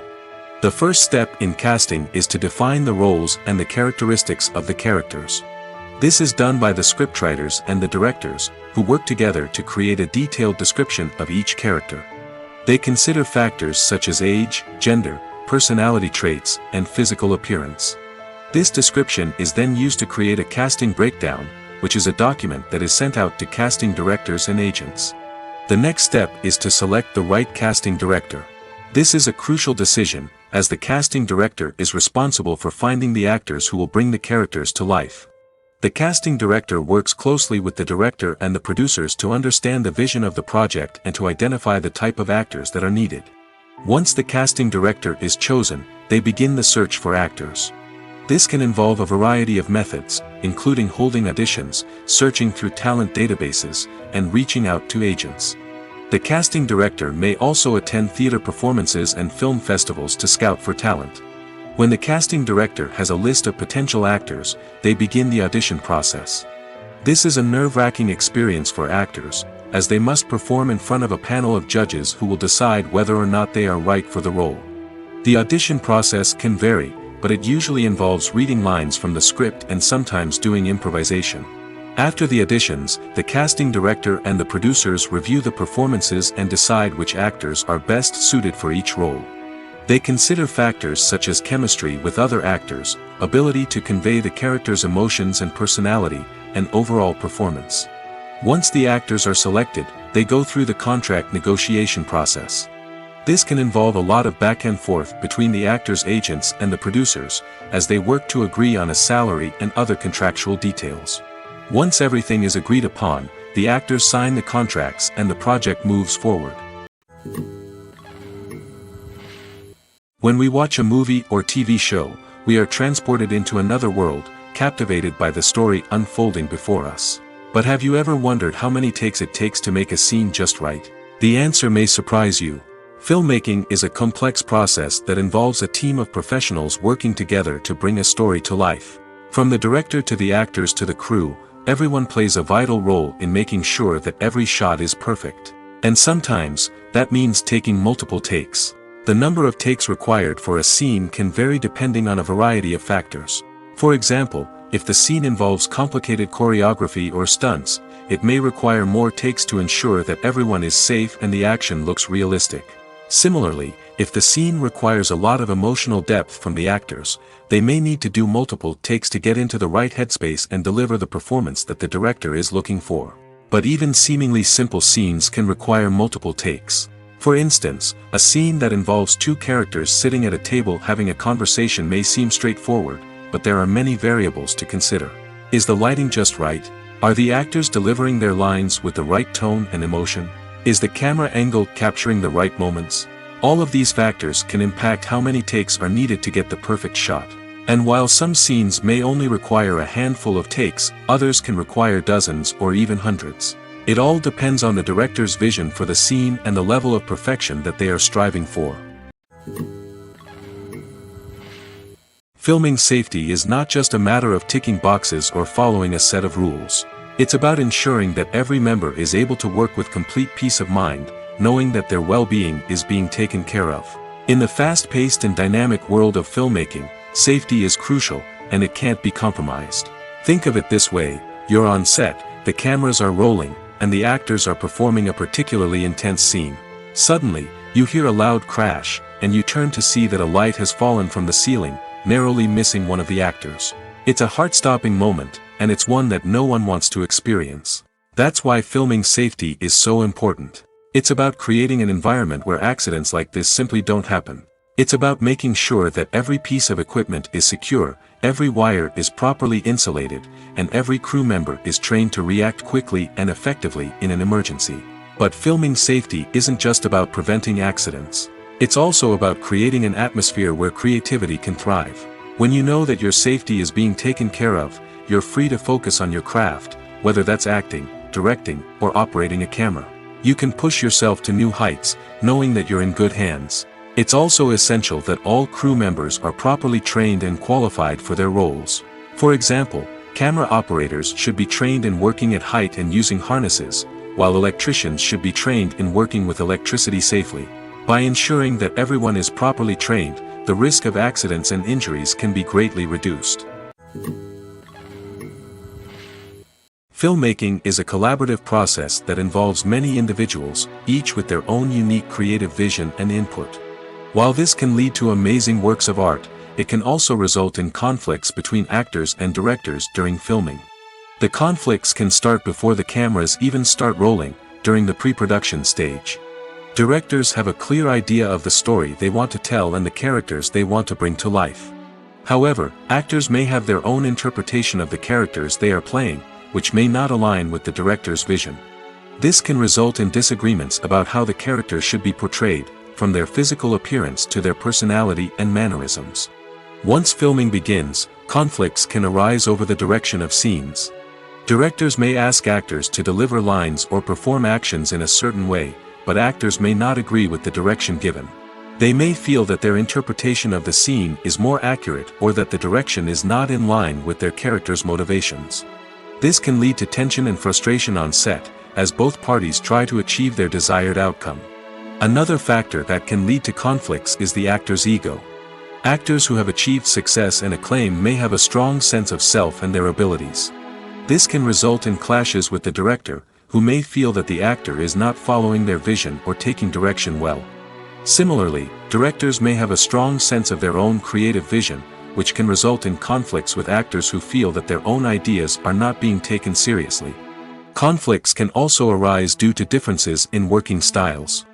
The first step in casting is to define the roles and the characteristics of the characters. This is done by the scriptwriters and the directors, who work together to create a detailed description of each character. They consider factors such as age, gender, personality traits, and physical appearance. This description is then used to create a casting breakdown, which is a document that is sent out to casting directors and agents. The next step is to select the right casting director. This is a crucial decision, as the casting director is responsible for finding the actors who will bring the characters to life. The casting director works closely with the director and the producers to understand the vision of the project and to identify the type of actors that are needed. Once the casting director is chosen, they begin the search for actors. This can involve a variety of methods, including holding auditions, searching through talent databases, and reaching out to agents. The casting director may also attend theater performances and film festivals to scout for talent. When the casting director has a list of potential actors, they begin the audition process. This is a nerve-wracking experience for actors, as they must perform in front of a panel of judges who will decide whether or not they are right for the role. The audition process can vary, but it usually involves reading lines from the script and sometimes doing improvisation. After the auditions, the casting director and the producers review the performances and decide which actors are best suited for each role. They consider factors such as chemistry with other actors, ability to convey the character's emotions and personality, and overall performance. Once the actors are selected, they go through the contract negotiation process. This can involve a lot of back and forth between the actors' agents and the producers, as they work to agree on a salary and other contractual details. Once everything is agreed upon, the actors sign the contracts and the project moves forward. When we watch a movie or TV show, we are transported into another world, captivated by the story unfolding before us. But have you ever wondered how many takes it takes to make a scene just right? The answer may surprise you. Filmmaking is a complex process that involves a team of professionals working together to bring a story to life. From the director to the actors to the crew, everyone plays a vital role in making sure that every shot is perfect. And sometimes, that means taking multiple takes. The number of takes required for a scene can vary depending on a variety of factors. For example, if the scene involves complicated choreography or stunts, it may require more takes to ensure that everyone is safe and the action looks realistic. Similarly, if the scene requires a lot of emotional depth from the actors, they may need to do multiple takes to get into the right headspace and deliver the performance that the director is looking for. But even seemingly simple scenes can require multiple takes. For instance, a scene that involves two characters sitting at a table having a conversation may seem straightforward, but there are many variables to consider. Is the lighting just right? Are the actors delivering their lines with the right tone and emotion? Is the camera angle capturing the right moments? All of these factors can impact how many takes are needed to get the perfect shot. And while some scenes may only require a handful of takes, others can require dozens or even hundreds. It all depends on the director's vision for the scene and the level of perfection that they are striving for. Filming safety is not just a matter of ticking boxes or following a set of rules. It's about ensuring that every member is able to work with complete peace of mind, knowing that their well-being is being taken care of. In the fast-paced and dynamic world of filmmaking, safety is crucial, and it can't be compromised. Think of it this way: you're on set, the cameras are rolling, and the actors are performing a particularly intense scene. Suddenly, you hear a loud crash, and you turn to see that a light has fallen from the ceiling, narrowly missing one of the actors. It's a heart-stopping moment, and it's one that no one wants to experience. That's why filming safety is so important. It's about creating an environment where accidents like this simply don't happen. It's about making sure that every piece of equipment is secure, every wire is properly insulated, and every crew member is trained to react quickly and effectively in an emergency. But filming safety isn't just about preventing accidents. It's also about creating an atmosphere where creativity can thrive. When you know that your safety is being taken care of, you're free to focus on your craft, whether that's acting, directing, or operating a camera. You can push yourself to new heights, knowing that you're in good hands. It's also essential that all crew members are properly trained and qualified for their roles. For example, camera operators should be trained in working at height and using harnesses, while electricians should be trained in working with electricity safely. By ensuring that everyone is properly trained, the risk of accidents and injuries can be greatly reduced. Filmmaking is a collaborative process that involves many individuals, each with their own unique creative vision and input. While this can lead to amazing works of art, it can also result in conflicts between actors and directors during filming. The conflicts can start before the cameras even start rolling, during the pre-production stage. Directors have a clear idea of the story they want to tell and the characters they want to bring to life. However, actors may have their own interpretation of the characters they are playing, which may not align with the director's vision. This can result in disagreements about how the characters should be portrayed, from their physical appearance to their personality and mannerisms. Once filming begins, conflicts can arise over the direction of scenes. Directors may ask actors to deliver lines or perform actions in a certain way, but actors may not agree with the direction given. They may feel that their interpretation of the scene is more accurate or that the direction is not in line with their character's motivations. This can lead to tension and frustration on set, as both parties try to achieve their desired outcome. Another factor that can lead to conflicts is the actor's ego. Actors who have achieved success and acclaim may have a strong sense of self and their abilities. This can result in clashes with the director, who may feel that the actor is not following their vision or taking direction well. Similarly, directors may have a strong sense of their own creative vision, which can result in conflicts with actors who feel that their own ideas are not being taken seriously. Conflicts can also arise due to differences in working styles.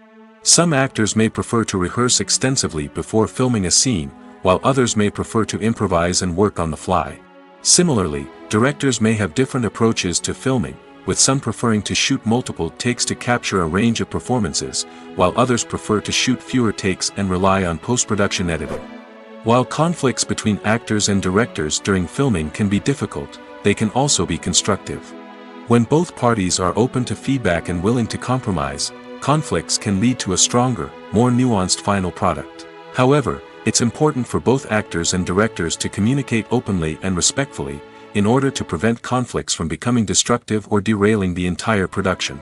Some actors may prefer to rehearse extensively before filming a scene, while others may prefer to improvise and work on the fly. Similarly, directors may have different approaches to filming, with some preferring to shoot multiple takes to capture a range of performances, while others prefer to shoot fewer takes and rely on post-production editing. While conflicts between actors and directors during filming can be difficult, they can also be constructive. When both parties are open to feedback and willing to compromise, conflicts can lead to a stronger, more nuanced final product. However, it's important for both actors and directors to communicate openly and respectfully, in order to prevent conflicts from becoming destructive or derailing the entire production.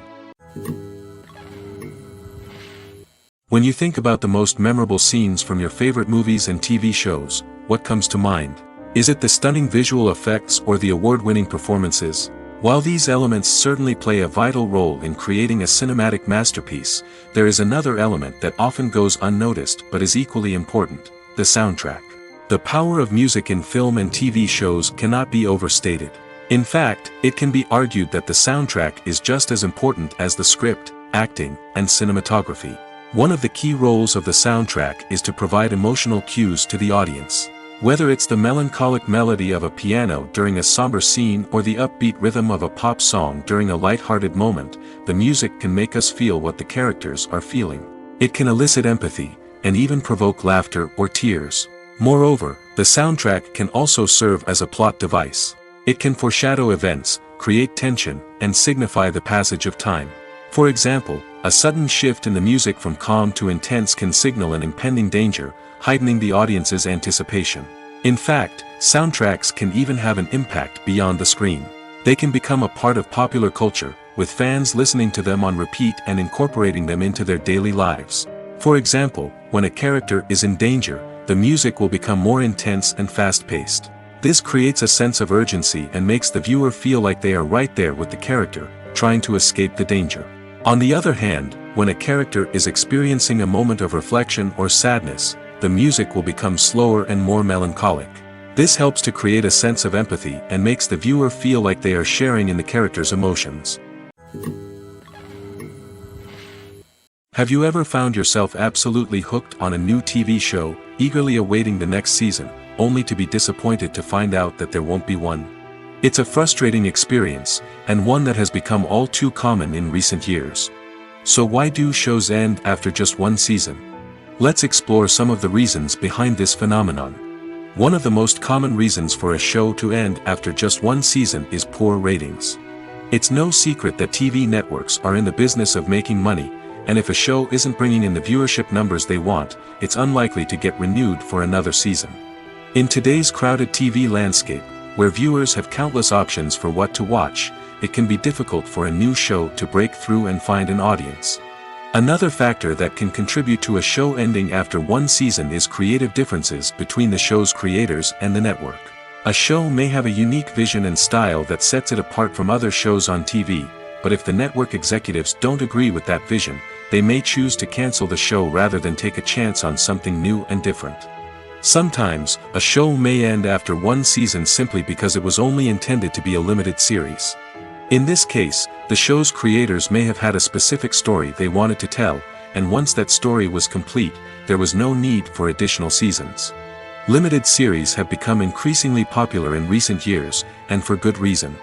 When you think about the most memorable scenes from your favorite movies and TV shows, what comes to mind? Is it the stunning visual effects or the award-winning performances? While these elements certainly play a vital role in creating a cinematic masterpiece, there is another element that often goes unnoticed but is equally important: the soundtrack. The power of music in film and TV shows cannot be overstated. In fact, it can be argued that the soundtrack is just as important as the script, acting, and cinematography. One of the key roles of the soundtrack is to provide emotional cues to the audience. Whether it's the melancholic melody of a piano during a somber scene or the upbeat rhythm of a pop song during a light-hearted moment, the music can make us feel what the characters are feeling. It can elicit empathy, and even provoke laughter or tears. Moreover, the soundtrack can also serve as a plot device. It can foreshadow events, create tension, and signify the passage of time. For example, a sudden shift in the music from calm to intense can signal an impending danger, heightening the audience's anticipation. In fact, soundtracks can even have an impact beyond the screen. They can become a part of popular culture, with fans listening to them on repeat and incorporating them into their daily lives. For example, when a character is in danger, the music will become more intense and fast-paced. This creates a sense of urgency and makes the viewer feel like they are right there with the character, trying to escape the danger. On the other hand, when a character is experiencing a moment of reflection or sadness, the music will become slower and more melancholic. This helps to create a sense of empathy and makes the viewer feel like they are sharing in the character's emotions. Have you ever found yourself absolutely hooked on a new TV show, eagerly awaiting the next season, only to be disappointed to find out that there won't be one? It's a frustrating experience, and one that has become all too common in recent years. So why do shows end after just one season? Let's explore some of the reasons behind this phenomenon. One of the most common reasons for a show to end after just one season is poor ratings. It's no secret that TV networks are in the business of making money, and if a show isn't bringing in the viewership numbers they want, it's unlikely to get renewed for another season. In today's crowded TV landscape, where viewers have countless options for what to watch, it can be difficult for a new show to break through and find an audience. Another factor that can contribute to a show ending after one season is creative differences between the show's creators and the network. A show may have a unique vision and style that sets it apart from other shows on TV, but if the network executives don't agree with that vision, they may choose to cancel the show rather than take a chance on something new and different. Sometimes, a show may end after one season simply because it was only intended to be a limited series. In this case, the show's creators may have had a specific story they wanted to tell, and once that story was complete, there was no need for additional seasons. Limited series have become increasingly popular in recent years, and for good reason.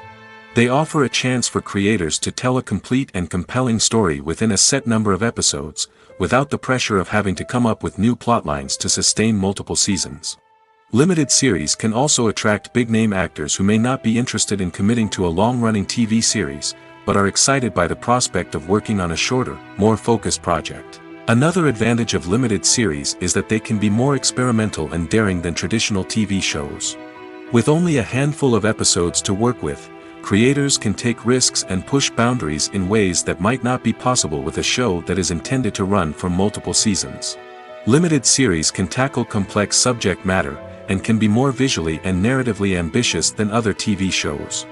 They offer a chance for creators to tell a complete and compelling story within a set number of episodes, without the pressure of having to come up with new plotlines to sustain multiple seasons. Limited series can also attract big-name actors who may not be interested in committing to a long-running TV series, but are excited by the prospect of working on a shorter, more focused project. Another advantage of limited series is that they can be more experimental and daring than traditional TV shows. With only a handful of episodes to work with, creators can take risks and push boundaries in ways that might not be possible with a show that is intended to run for multiple seasons. Limited series can tackle complex subject matter, and can be more visually and narratively ambitious than other TV shows.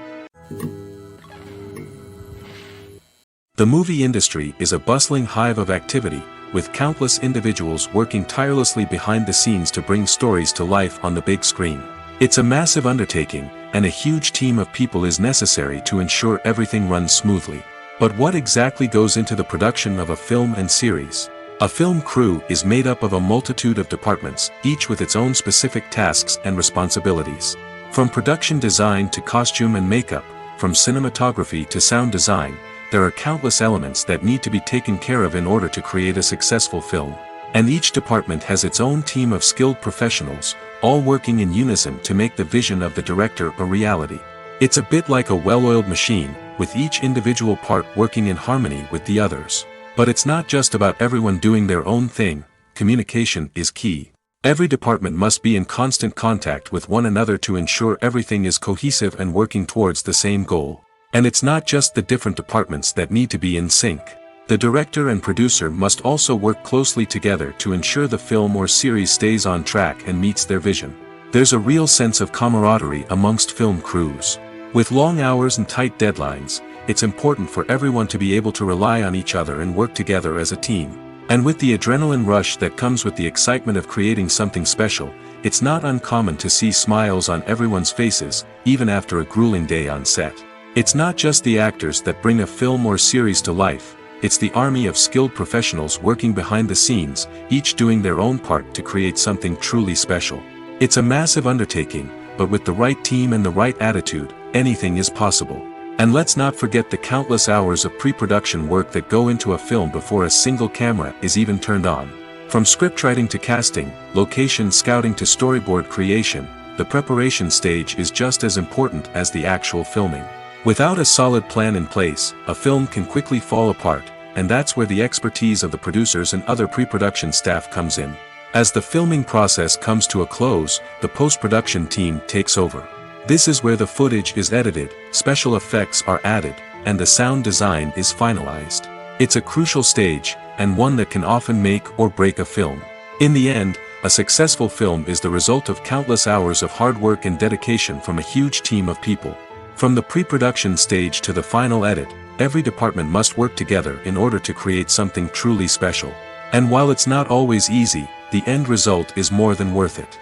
The movie industry is a bustling hive of activity, with countless individuals working tirelessly behind the scenes to bring stories to life on the big screen. It's a massive undertaking, and a huge team of people is necessary to ensure everything runs smoothly. But what exactly goes into the production of a film and series? A film crew is made up of a multitude of departments, each with its own specific tasks and responsibilities. From production design to costume and makeup, from cinematography to sound design, there are countless elements that need to be taken care of in order to create a successful film. And each department has its own team of skilled professionals, all working in unison to make the vision of the director a reality. It's a bit like a well-oiled machine, with each individual part working in harmony with the others. But it's not just about everyone doing their own thing. Communication is key. Every department must be in constant contact with one another to ensure everything is cohesive and working towards the same goal. And it's not just the different departments that need to be in sync. The director and producer must also work closely together to ensure the film or series stays on track and meets their vision. There's a real sense of camaraderie amongst film crews. With long hours and tight deadlines, it's important for everyone to be able to rely on each other and work together as a team. And with the adrenaline rush that comes with the excitement of creating something special, it's not uncommon to see smiles on everyone's faces, even after a grueling day on set. It's not just the actors that bring a film or series to life, it's the army of skilled professionals working behind the scenes, each doing their own part to create something truly special. It's a massive undertaking, but with the right team and the right attitude, anything is possible. And let's not forget the countless hours of pre-production work that go into a film before a single camera is even turned on. From scriptwriting to casting, location scouting to storyboard creation, the preparation stage is just as important as the actual filming. Without a solid plan in place, a film can quickly fall apart, and that's where the expertise of the producers and other pre-production staff comes in. As the filming process comes to a close, the post-production team takes over. This is where the footage is edited, special effects are added, and the sound design is finalized. It's a crucial stage, and one that can often make or break a film. In the end, a successful film is the result of countless hours of hard work and dedication from a huge team of people. From the pre-production stage to the final edit, every department must work together in order to create something truly special. And while it's not always easy, the end result is more than worth it.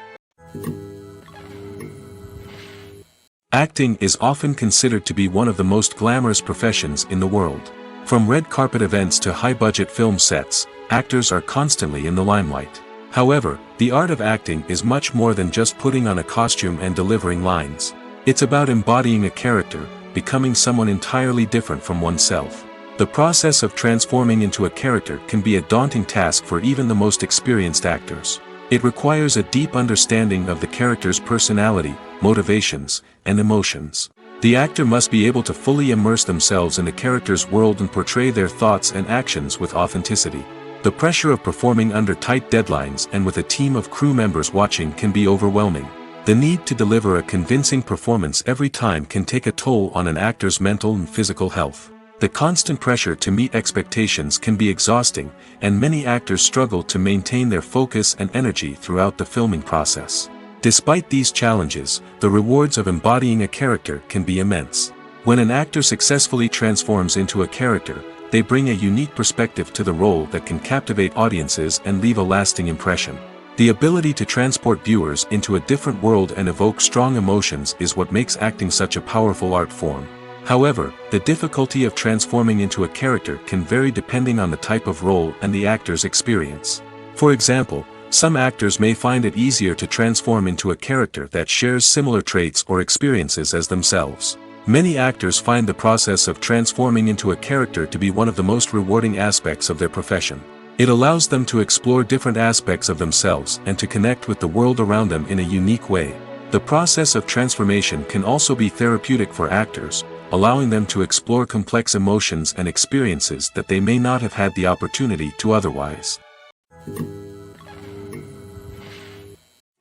Acting is often considered to be one of the most glamorous professions in the world. From red carpet events to high-budget film sets, actors are constantly in the limelight. However, the art of acting is much more than just putting on a costume and delivering lines. It's about embodying a character, becoming someone entirely different from oneself. The process of transforming into a character can be a daunting task for even the most experienced actors. It requires a deep understanding of the character's personality, motivations, and emotions. The actor must be able to fully immerse themselves in the character's world and portray their thoughts and actions with authenticity. The pressure of performing under tight deadlines and with a team of crew members watching can be overwhelming. The need to deliver a convincing performance every time can take a toll on an actor's mental and physical health. The constant pressure to meet expectations can be exhausting, and many actors struggle to maintain their focus and energy throughout the filming process. Despite these challenges, the rewards of embodying a character can be immense. When an actor successfully transforms into a character, they bring a unique perspective to the role that can captivate audiences and leave a lasting impression. The ability to transport viewers into a different world and evoke strong emotions is what makes acting such a powerful art form. However, the difficulty of transforming into a character can vary depending on the type of role and the actor's experience. For example, some actors may find it easier to transform into a character that shares similar traits or experiences as themselves. Many actors find the process of transforming into a character to be one of the most rewarding aspects of their profession. It allows them to explore different aspects of themselves and to connect with the world around them in a unique way. The process of transformation can also be therapeutic for actors, allowing them to explore complex emotions and experiences that they may not have had the opportunity to otherwise.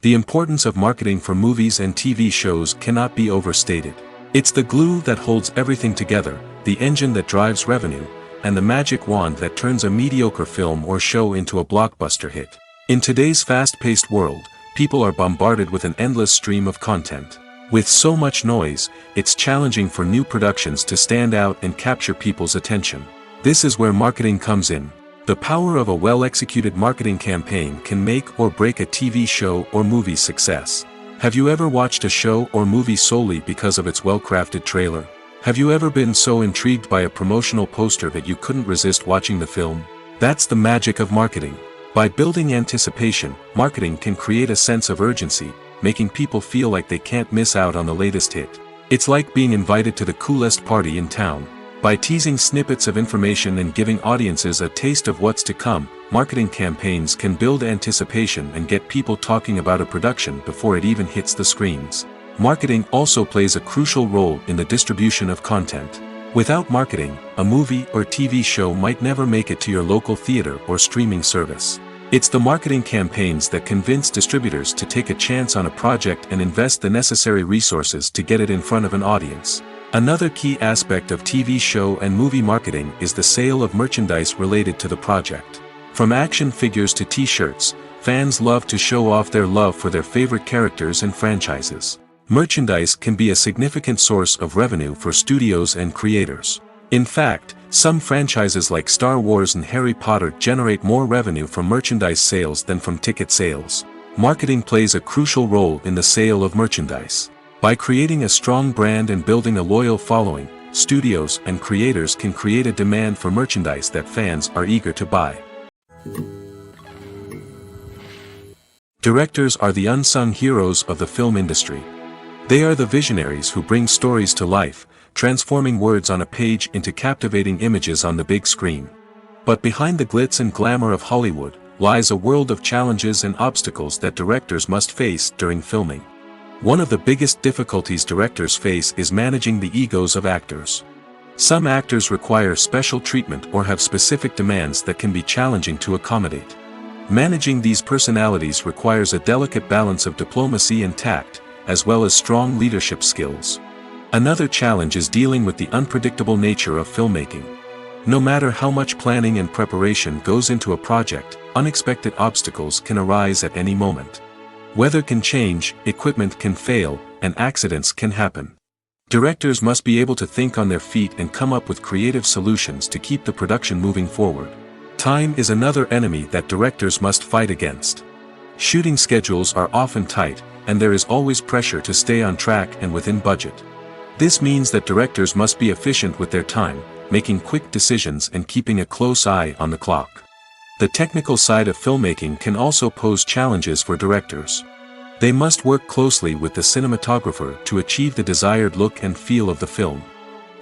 The importance of marketing for movies and TV shows cannot be overstated. It's the glue that holds everything together, the engine that drives revenue, and the magic wand that turns a mediocre film or show into a blockbuster hit. In today's fast-paced world, people are bombarded with an endless stream of content. With so much noise, it's challenging for new productions to stand out and capture people's attention. This is where marketing comes in. The power of a well-executed marketing campaign can make or break a TV show or movie's success. Have you ever watched a show or movie solely because of its well-crafted trailer? Have you ever been so intrigued by a promotional poster that you couldn't resist watching the film? That's the magic of marketing. By building anticipation, marketing can create a sense of urgency, making people feel like they can't miss out on the latest hit. It's like being invited to the coolest party in town. By teasing snippets of information and giving audiences a taste of what's to come, marketing campaigns can build anticipation and get people talking about a production before it even hits the screens. Marketing also plays a crucial role in the distribution of content. Without marketing, a movie or TV show might never make it to your local theater or streaming service. It's the marketing campaigns that convince distributors to take a chance on a project and invest the necessary resources to get it in front of an audience. Another key aspect of TV show and movie marketing is the sale of merchandise related to the project. From action figures to t-shirts, fans love to show off their love for their favorite characters and franchises. Merchandise can be a significant source of revenue for studios and creators. In fact, some franchises like Star Wars and Harry Potter generate more revenue from merchandise sales than from ticket sales. Marketing plays a crucial role in the sale of merchandise. By creating a strong brand and building a loyal following, studios and creators can create a demand for merchandise that fans are eager to buy. Directors are the unsung heroes of the film industry. They are the visionaries who bring stories to life, transforming words on a page into captivating images on the big screen. But behind the glitz and glamour of Hollywood lies a world of challenges and obstacles that directors must face during filming. One of the biggest difficulties directors face is managing the egos of actors. Some actors require special treatment or have specific demands that can be challenging to accommodate. Managing these personalities requires a delicate balance of diplomacy and tact, as well as strong leadership skills. Another challenge is dealing with the unpredictable nature of filmmaking. No matter how much planning and preparation goes into a project, unexpected obstacles can arise at any moment. Weather can change, equipment can fail, and accidents can happen. Directors must be able to think on their feet and come up with creative solutions to keep the production moving forward. Time is another enemy that directors must fight against. Shooting schedules are often tight, and there is always pressure to stay on track and within budget. This means that directors must be efficient with their time, making quick decisions and keeping a close eye on the clock. The technical side of filmmaking can also pose challenges for directors. They must work closely with the cinematographer to achieve the desired look and feel of the film.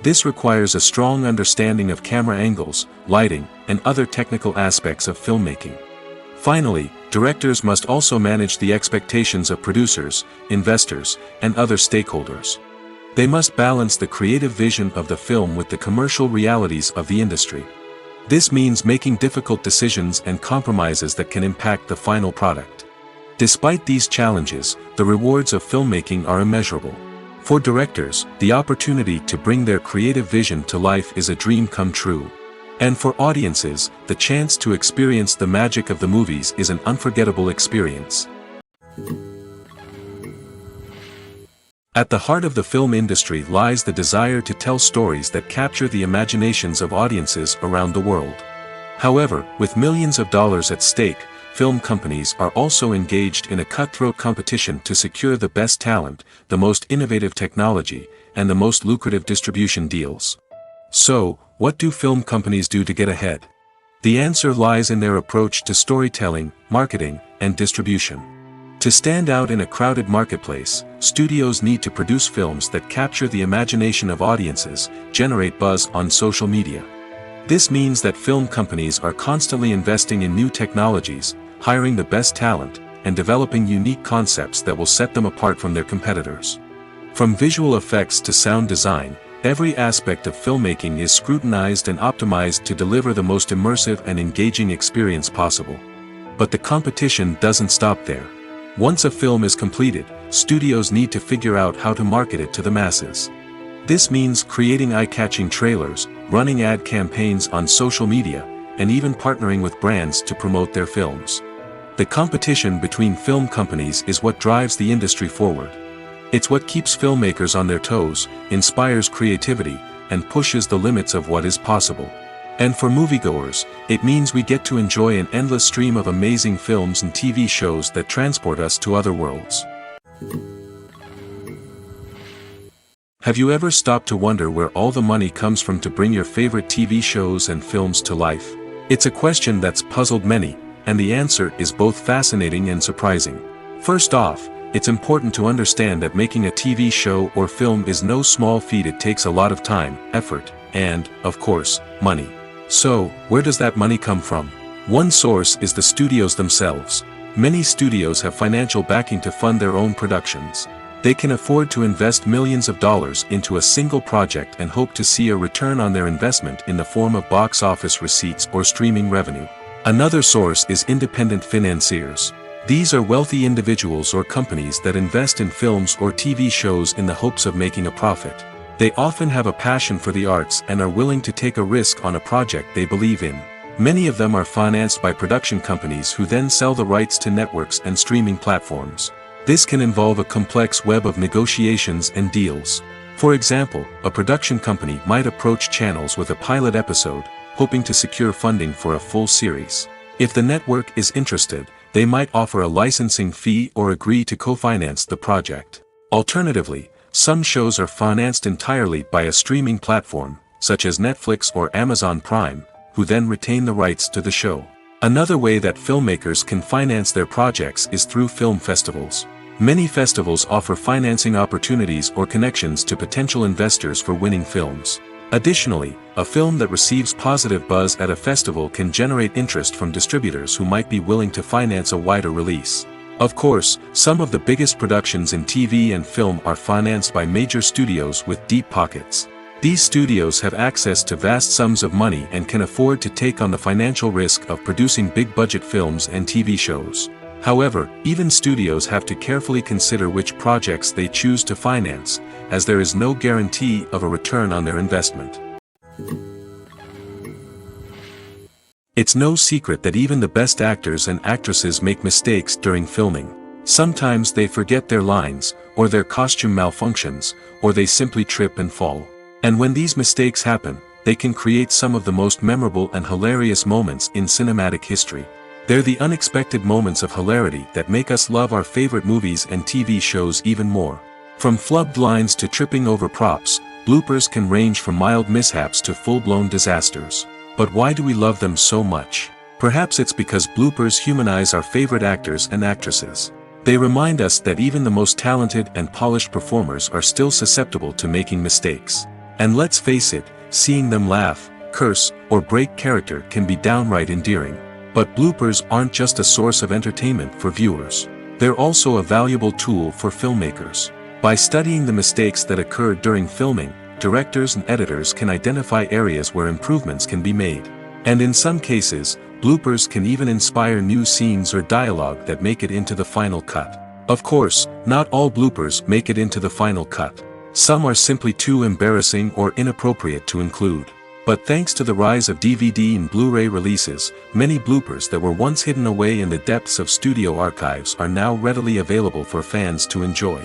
This requires a strong understanding of camera angles, lighting, and other technical aspects of filmmaking. Finally, directors must also manage the expectations of producers, investors, and other stakeholders. They must balance the creative vision of the film with the commercial realities of the industry. This means making difficult decisions and compromises that can impact the final product. Despite these challenges, the rewards of filmmaking are immeasurable. For directors, the opportunity to bring their creative vision to life is a dream come true. And for audiences, the chance to experience the magic of the movies is an unforgettable experience. At the heart of the film industry lies the desire to tell stories that capture the imaginations of audiences around the world. However, with millions of dollars at stake, film companies are also engaged in a cutthroat competition to secure the best talent, the most innovative technology, and the most lucrative distribution deals. So, what do film companies do to get ahead? The answer lies in their approach to storytelling, marketing, and distribution. To stand out in a crowded marketplace, studios need to produce films that capture the imagination of audiences, generate buzz on social media. This means that film companies are constantly investing in new technologies, hiring the best talent, and developing unique concepts that will set them apart from their competitors. From visual effects to sound design, Every aspect of filmmaking is scrutinized and optimized to deliver the most immersive and engaging experience possible. But the competition doesn't stop there. Once a film is completed, studios need to figure out how to market it to the masses. This means creating eye-catching trailers, running ad campaigns on social media, and even partnering with brands to promote their films. The competition between film companies is what drives the industry forward. It's what keeps filmmakers on their toes, inspires creativity, and pushes the limits of what is possible. And for moviegoers, it means we get to enjoy an endless stream of amazing films and TV shows that transport us to other worlds. Have you ever stopped to wonder where all the money comes from to bring your favorite TV shows and films to life? It's a question that's puzzled many, and the answer is both fascinating and surprising. First off, it's important to understand that making a TV show or film is no small feat. It takes a lot of time, effort, and, of course, money. So, where does that money come from? One source is the studios themselves. Many studios have financial backing to fund their own productions. They can afford to invest millions of dollars into a single project and hope to see a return on their investment in the form of box office receipts or streaming revenue. Another source is independent financiers. These are wealthy individuals or companies that invest in films or TV shows in the hopes of making a profit. They often have a passion for the arts and are willing to take a risk on a project they believe in. Many of them are financed by production companies who then sell the rights to networks and streaming platforms. This can involve a complex web of negotiations and deals. For example, a production company might approach channels with a pilot episode, hoping to secure funding for a full series. If the network is interested, they might offer a licensing fee or agree to co-finance the project. Alternatively, some shows are financed entirely by a streaming platform, such as Netflix or Amazon Prime, who then retain the rights to the show. Another way that filmmakers can finance their projects is through film festivals. Many festivals offer financing opportunities or connections to potential investors for winning films. Additionally, a film that receives positive buzz at a festival can generate interest from distributors who might be willing to finance a wider release. Of course, some of the biggest productions in TV and film are financed by major studios with deep pockets. These studios have access to vast sums of money and can afford to take on the financial risk of producing big-budget films and TV shows. However, even studios have to carefully consider which projects they choose to finance, as there is no guarantee of a return on their investment. It's no secret that even the best actors and actresses make mistakes during filming. Sometimes they forget their lines, or their costume malfunctions, or they simply trip and fall. And when these mistakes happen, they can create some of the most memorable and hilarious moments in cinematic history. They're the unexpected moments of hilarity that make us love our favorite movies and TV shows even more. From flubbed lines to tripping over props, bloopers can range from mild mishaps to full-blown disasters. But why do we love them so much? Perhaps it's because bloopers humanize our favorite actors and actresses. They remind us that even the most talented and polished performers are still susceptible to making mistakes. And let's face it, seeing them laugh, curse, or break character can be downright endearing. But bloopers aren't just a source of entertainment for viewers. They're also a valuable tool for filmmakers. By studying the mistakes that occur during filming, directors and editors can identify areas where improvements can be made. And in some cases, bloopers can even inspire new scenes or dialogue that make it into the final cut. Of course, not all bloopers make it into the final cut. Some are simply too embarrassing or inappropriate to include. But thanks to the rise of DVD and Blu-ray releases, many bloopers that were once hidden away in the depths of studio archives are now readily available for fans to enjoy.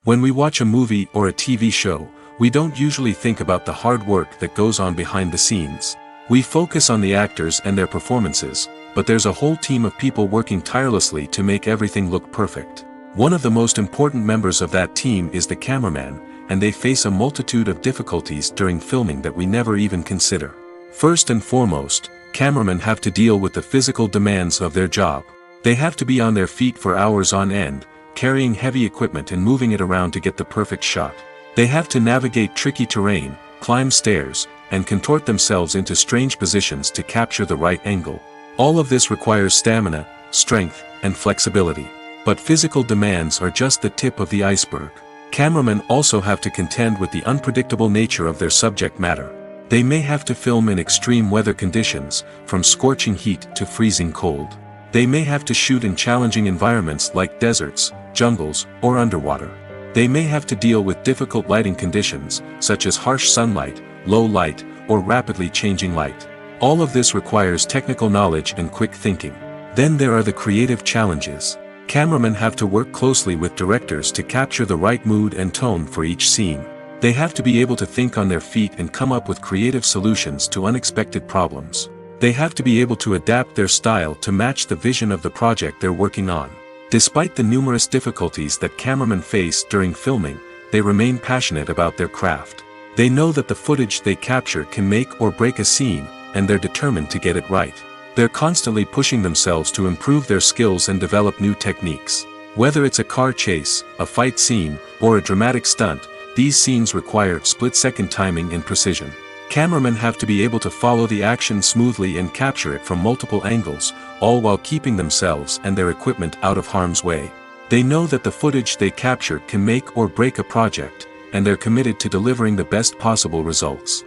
When we watch a movie or a TV show, we don't usually think about the hard work that goes on behind the scenes. We focus on the actors and their performances, but there's a whole team of people working tirelessly to make everything look perfect. One of the most important members of that team is the cameraman, and they face a multitude of difficulties during filming that we never even consider. First and foremost, cameramen have to deal with the physical demands of their job. They have to be on their feet for hours on end, carrying heavy equipment and moving it around to get the perfect shot. They have to navigate tricky terrain, climb stairs, and contort themselves into strange positions to capture the right angle. All of this requires stamina, strength, and flexibility. But physical demands are just the tip of the iceberg. Cameramen also have to contend with the unpredictable nature of their subject matter. They may have to film in extreme weather conditions, from scorching heat to freezing cold. They may have to shoot in challenging environments like deserts, jungles, or underwater. They may have to deal with difficult lighting conditions, such as harsh sunlight, low light, or rapidly changing light. All of this requires technical knowledge and quick thinking. Then there are the creative challenges. Cameramen have to work closely with directors to capture the right mood and tone for each scene. They have to be able to think on their feet and come up with creative solutions to unexpected problems. They have to be able to adapt their style to match the vision of the project they're working on. Despite the numerous difficulties that cameramen face during filming, they remain passionate about their craft. They know that the footage they capture can make or break a scene, and they're determined to get it right. They're constantly pushing themselves to improve their skills and develop new techniques. Whether it's a car chase, a fight scene, or a dramatic stunt, these scenes require split-second timing and precision. Cameramen have to be able to follow the action smoothly and capture it from multiple angles, all while keeping themselves and their equipment out of harm's way. They know that the footage they capture can make or break a project, and they're committed to delivering the best possible results.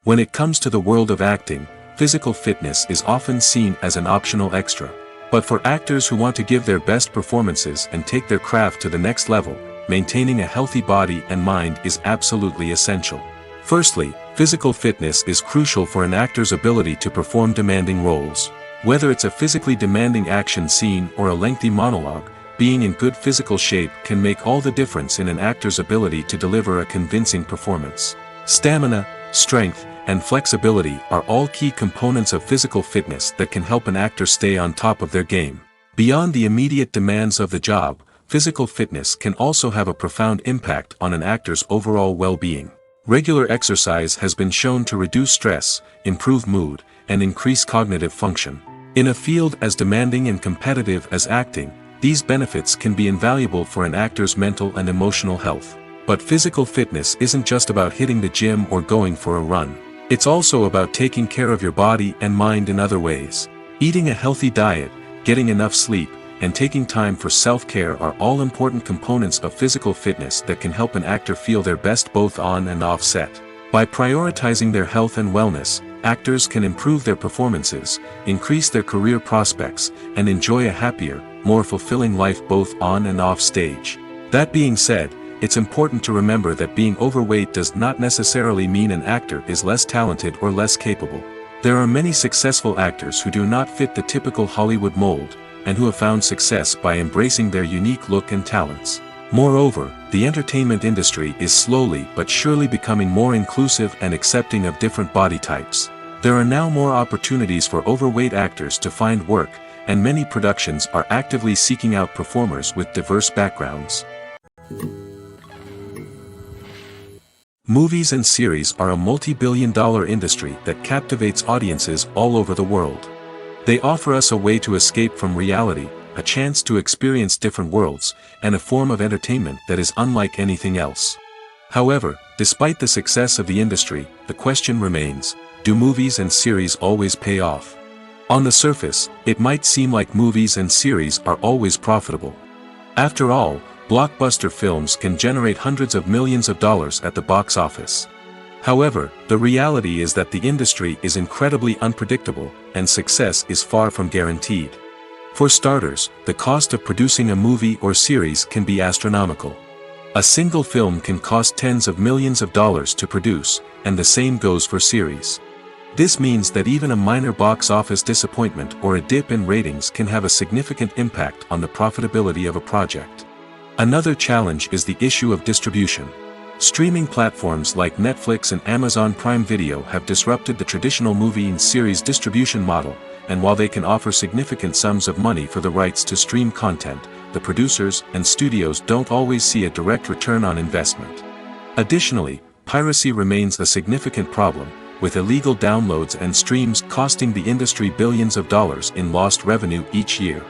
When it comes to the world of acting, physical fitness is often seen as an optional extra. But for actors who want to give their best performances and take their craft to the next level, maintaining a healthy body and mind is absolutely essential. Firstly, physical fitness is crucial for an actor's ability to perform demanding roles. Whether it's a physically demanding action scene or a lengthy monologue, being in good physical shape can make all the difference in an actor's ability to deliver a convincing performance. Stamina, strength, and flexibility are all key components of physical fitness that can help an actor stay on top of their game. Beyond the immediate demands of the job, physical fitness can also have a profound impact on an actor's overall well-being. Regular exercise has been shown to reduce stress, improve mood, and increase cognitive function. In a field as demanding and competitive as acting, these benefits can be invaluable for an actor's mental and emotional health. But physical fitness isn't just about hitting the gym or going for a run. It's also about taking care of your body and mind in other ways. Eating a healthy diet, getting enough sleep, and taking time for self-care are all important components of physical fitness that can help an actor feel their best both on and off set. By prioritizing their health and wellness, actors can improve their performances, increase their career prospects, and enjoy a happier, more fulfilling life both on and off stage. That being said, it's important to remember that being overweight does not necessarily mean an actor is less talented or less capable. There are many successful actors who do not fit the typical Hollywood mold, and who have found success by embracing their unique look and talents. Moreover, the entertainment industry is slowly but surely becoming more inclusive and accepting of different body types. There are now more opportunities for overweight actors to find work, and many productions are actively seeking out performers with diverse backgrounds. Movies and series are a multi-billion-dollar industry that captivates audiences all over the world. They offer us a way to escape from reality, a chance to experience different worlds, and a form of entertainment that is unlike anything else. However, despite the success of the industry, the question remains, do movies and series always pay off? On the surface, it might seem like movies and series are always profitable. After all, blockbuster films can generate hundreds of millions of dollars at the box office. However, the reality is that the industry is incredibly unpredictable, and success is far from guaranteed. For starters, the cost of producing a movie or series can be astronomical. A single film can cost tens of millions of dollars to produce, and the same goes for series. This means that even a minor box office disappointment or a dip in ratings can have a significant impact on the profitability of a project. Another challenge is the issue of distribution. Streaming platforms like Netflix and Amazon Prime Video have disrupted the traditional movie and series distribution model, and while they can offer significant sums of money for the rights to stream content, the producers and studios don't always see a direct return on investment. Additionally, piracy remains a significant problem, with illegal downloads and streams costing the industry billions of dollars in lost revenue each year.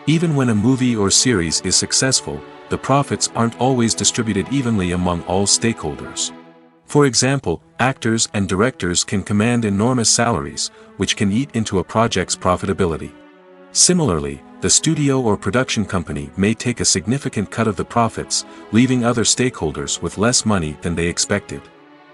Even when a movie or series is successful, the profits aren't always distributed evenly among all stakeholders. For example, actors and directors can command enormous salaries, which can eat into a project's profitability. Similarly, the studio or production company may take a significant cut of the profits, leaving other stakeholders with less money than they expected.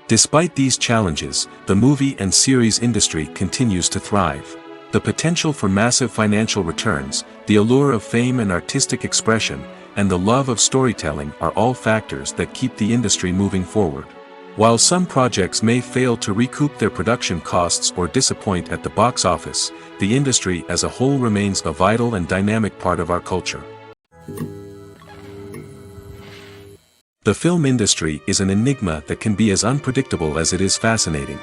Despite these challenges, the movie and series industry continues to thrive. The potential for massive financial returns, the allure of fame and artistic expression, and the love of storytelling are all factors that keep the industry moving forward. While some projects may fail to recoup their production costs or disappoint at the box office, the industry as a whole remains a vital and dynamic part of our culture. The film industry is an enigma that can be as unpredictable as it is fascinating.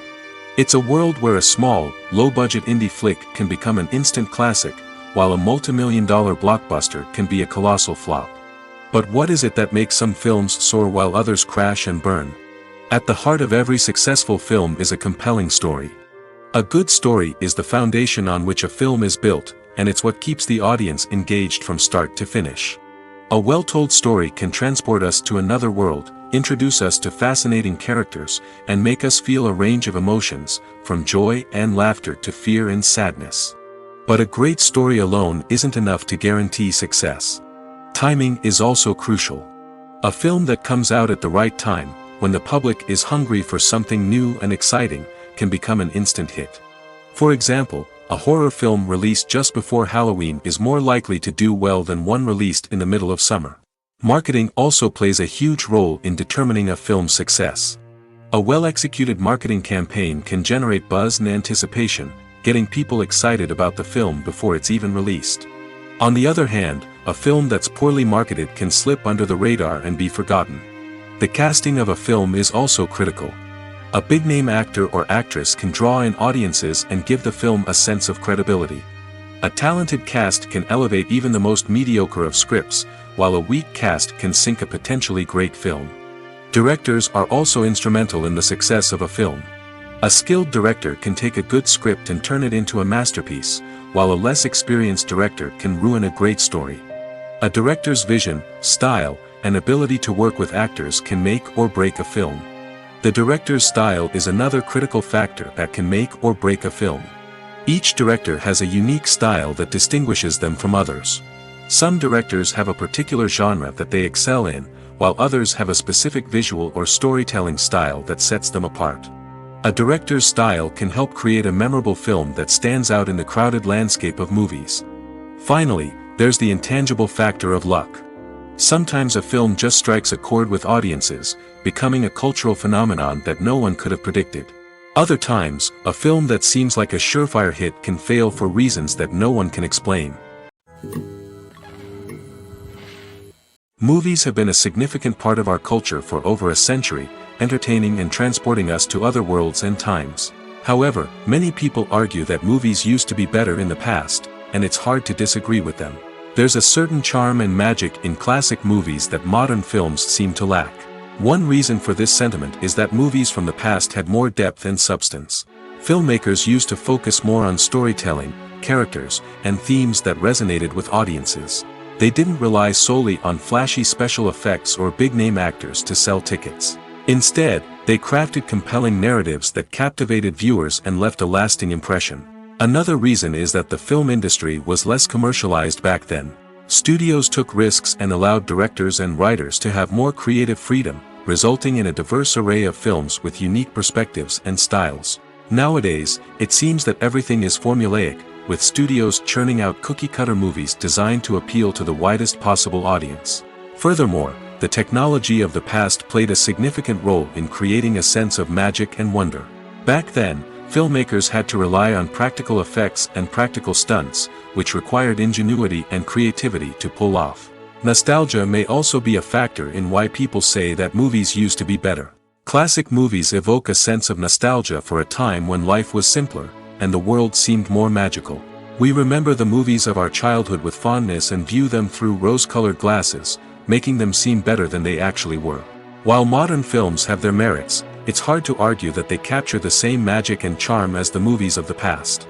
It's a world where a small, low-budget indie flick can become an instant classic, while a multi-million-dollar blockbuster can be a colossal flop. But what is it that makes some films soar while others crash and burn? At the heart of every successful film is a compelling story. A good story is the foundation on which a film is built, and it's what keeps the audience engaged from start to finish. A well-told story can transport us to another world, introduce us to fascinating characters, and make us feel a range of emotions, from joy and laughter to fear and sadness. But a great story alone isn't enough to guarantee success. Timing is also crucial. A film that comes out at the right time, when the public is hungry for something new and exciting, can become an instant hit. For example, a horror film released just before Halloween is more likely to do well than one released in the middle of summer. Marketing also plays a huge role in determining a film's success. A well-executed marketing campaign can generate buzz and anticipation, getting people excited about the film before it's even released. On the other hand, a film that's poorly marketed can slip under the radar and be forgotten. The casting of a film is also critical. A big-name actor or actress can draw in audiences and give the film a sense of credibility. A talented cast can elevate even the most mediocre of scripts, while a weak cast can sink a potentially great film. Directors are also instrumental in the success of a film. A skilled director can take a good script and turn it into a masterpiece, while a less experienced director can ruin a great story. A director's vision, style, and ability to work with actors can make or break a film. The director's style is another critical factor that can make or break a film. Each director has a unique style that distinguishes them from others. Some directors have a particular genre that they excel in, while others have a specific visual or storytelling style that sets them apart. A director's style can help create a memorable film that stands out in the crowded landscape of movies. Finally, there's the intangible factor of luck. Sometimes a film just strikes a chord with audiences, becoming a cultural phenomenon that no one could have predicted. Other times, a film that seems like a surefire hit can fail for reasons that no one can explain. Movies have been a significant part of our culture for over a century, entertaining and transporting us to other worlds and times. However, many people argue that movies used to be better in the past, and it's hard to disagree with them. There's a certain charm and magic in classic movies that modern films seem to lack. One reason for this sentiment is that movies from the past had more depth and substance. Filmmakers used to focus more on storytelling, characters, and themes that resonated with audiences. They didn't rely solely on flashy special effects or big-name actors to sell tickets. Instead, they crafted compelling narratives that captivated viewers and left a lasting impression. Another reason is that the film industry was less commercialized back then. Studios took risks and allowed directors and writers to have more creative freedom, resulting in a diverse array of films with unique perspectives and styles. Nowadays, it seems that everything is formulaic, with studios churning out cookie-cutter movies designed to appeal to the widest possible audience. Furthermore, the technology of the past played a significant role in creating a sense of magic and wonder. Back then, filmmakers had to rely on practical effects and practical stunts, which required ingenuity and creativity to pull off. Nostalgia may also be a factor in why people say that movies used to be better. Classic movies evoke a sense of nostalgia for a time when life was simpler, and the world seemed more magical. We remember the movies of our childhood with fondness and view them through rose-colored glasses, making them seem better than they actually were. While modern films have their merits, it's hard to argue that they capture the same magic and charm as the movies of the past.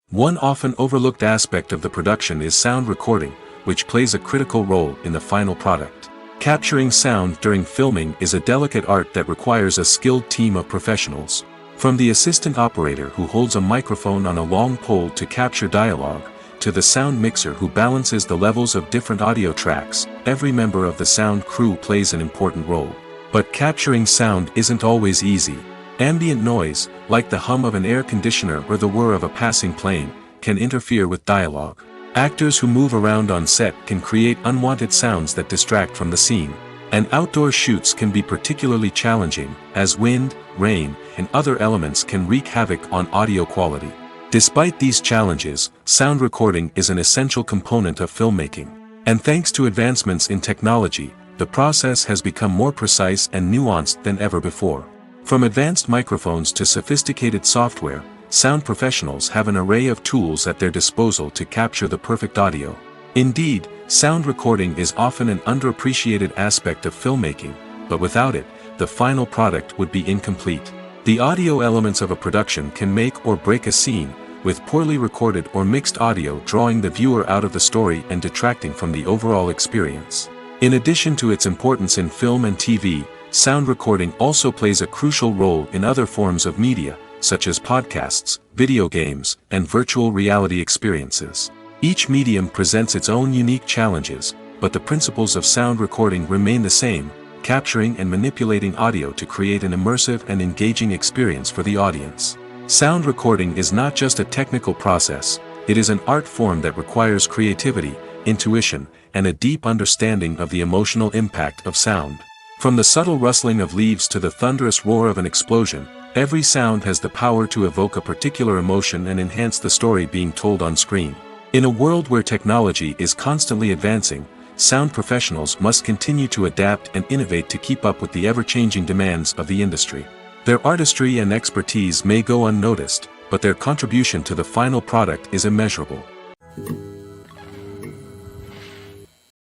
One often overlooked aspect of the production is sound recording, which plays a critical role in the final product. Capturing sound during filming is a delicate art that requires a skilled team of professionals. From the assistant operator who holds a microphone on a long pole to capture dialogue, to the sound mixer who balances the levels of different audio tracks, every member of the sound crew plays an important role. But capturing sound isn't always easy. Ambient noise, like the hum of an air conditioner or the whir of a passing plane, can interfere with dialogue. Actors who move around on set can create unwanted sounds that distract from the scene. And outdoor shoots can be particularly challenging, as wind, rain, and other elements can wreak havoc on audio quality. Despite these challenges, sound recording is an essential component of filmmaking. And thanks to advancements in technology, the process has become more precise and nuanced than ever before. From advanced microphones to sophisticated software, sound professionals have an array of tools at their disposal to capture the perfect audio. Indeed, sound recording is often an underappreciated aspect of filmmaking, but without it, the final product would be incomplete. The audio elements of a production can make or break a scene, with poorly recorded or mixed audio drawing the viewer out of the story and detracting from the overall experience. In addition to its importance in film and TV, sound recording also plays a crucial role in other forms of media, such as podcasts, video games, and virtual reality experiences. Each medium presents its own unique challenges, but the principles of sound recording remain the same, capturing and manipulating audio to create an immersive and engaging experience for the audience. Sound recording is not just a technical process, it is an art form that requires creativity, intuition, and a deep understanding of the emotional impact of sound. From the subtle rustling of leaves to the thunderous roar of an explosion, every sound has the power to evoke a particular emotion and enhance the story being told on screen. In a world where technology is constantly advancing, sound professionals must continue to adapt and innovate to keep up with the ever-changing demands of the industry. Their artistry and expertise may go unnoticed, but their contribution to the final product is immeasurable.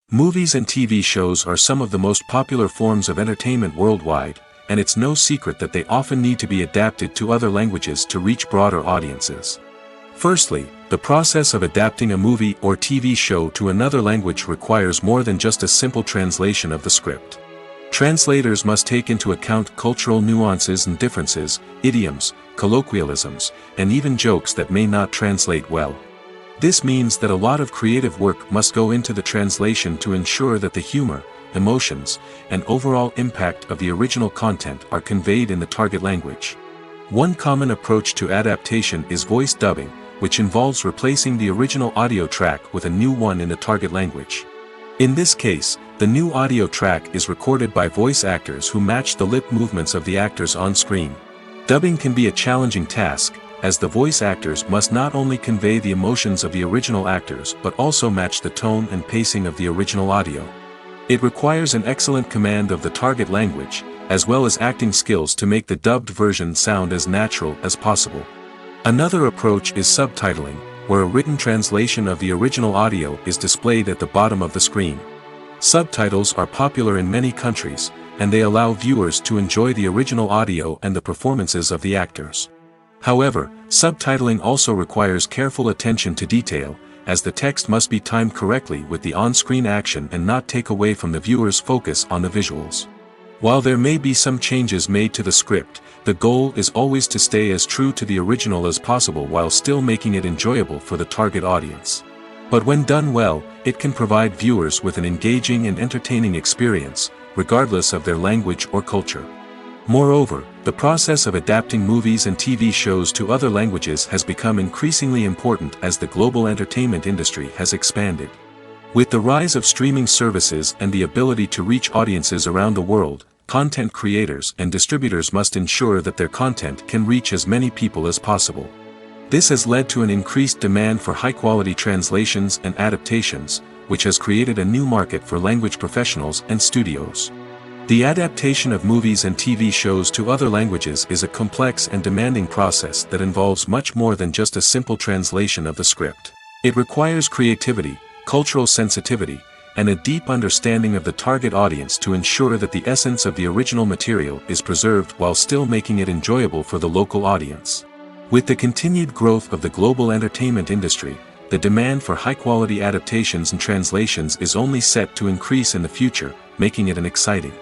Movies and TV shows are some of the most popular forms of entertainment worldwide, and it's no secret that they often need to be adapted to other languages to reach broader audiences. Firstly, the process of adapting a movie or TV show to another language requires more than just a simple translation of the script. Translators must take into account cultural nuances and differences, idioms, colloquialisms, and even jokes that may not translate well. This means that a lot of creative work must go into the translation to ensure that the humor, emotions, and overall impact of the original content are conveyed in the target language. One common approach to adaptation is voice dubbing, which involves replacing the original audio track with a new one in the target language. In this case, the new audio track is recorded by voice actors who match the lip movements of the actors on screen. Dubbing can be a challenging task, as the voice actors must not only convey the emotions of the original actors but also match the tone and pacing of the original audio. It requires an excellent command of the target language, as well as acting skills to make the dubbed version sound as natural as possible. Another approach is subtitling, where a written translation of the original audio is displayed at the bottom of the screen. Subtitles are popular in many countries, and they allow viewers to enjoy the original audio and the performances of the actors. However, subtitling also requires careful attention to detail, as the text must be timed correctly with the on-screen action and not take away from the viewer's focus on the visuals. While there may be some changes made to the script, the goal is always to stay as true to the original as possible while still making it enjoyable for the target audience. But when done well, it can provide viewers with an engaging and entertaining experience, regardless of their language or culture. Moreover, the process of adapting movies and TV shows to other languages has become increasingly important as the global entertainment industry has expanded. With the rise of streaming services and the ability to reach audiences around the world, content creators and distributors must ensure that their content can reach as many people as possible. This has led to an increased demand for high-quality translations and adaptations, which has created a new market for language professionals and studios. The adaptation of movies and TV shows to other languages is a complex and demanding process that involves much more than just a simple translation of the script. It requires creativity, cultural sensitivity, and a deep understanding of the target audience to ensure that the essence of the original material is preserved while still making it enjoyable for the local audience. With the continued growth of the global entertainment industry, the demand for high-quality adaptations and translations is only set to increase in the future, making it an exciting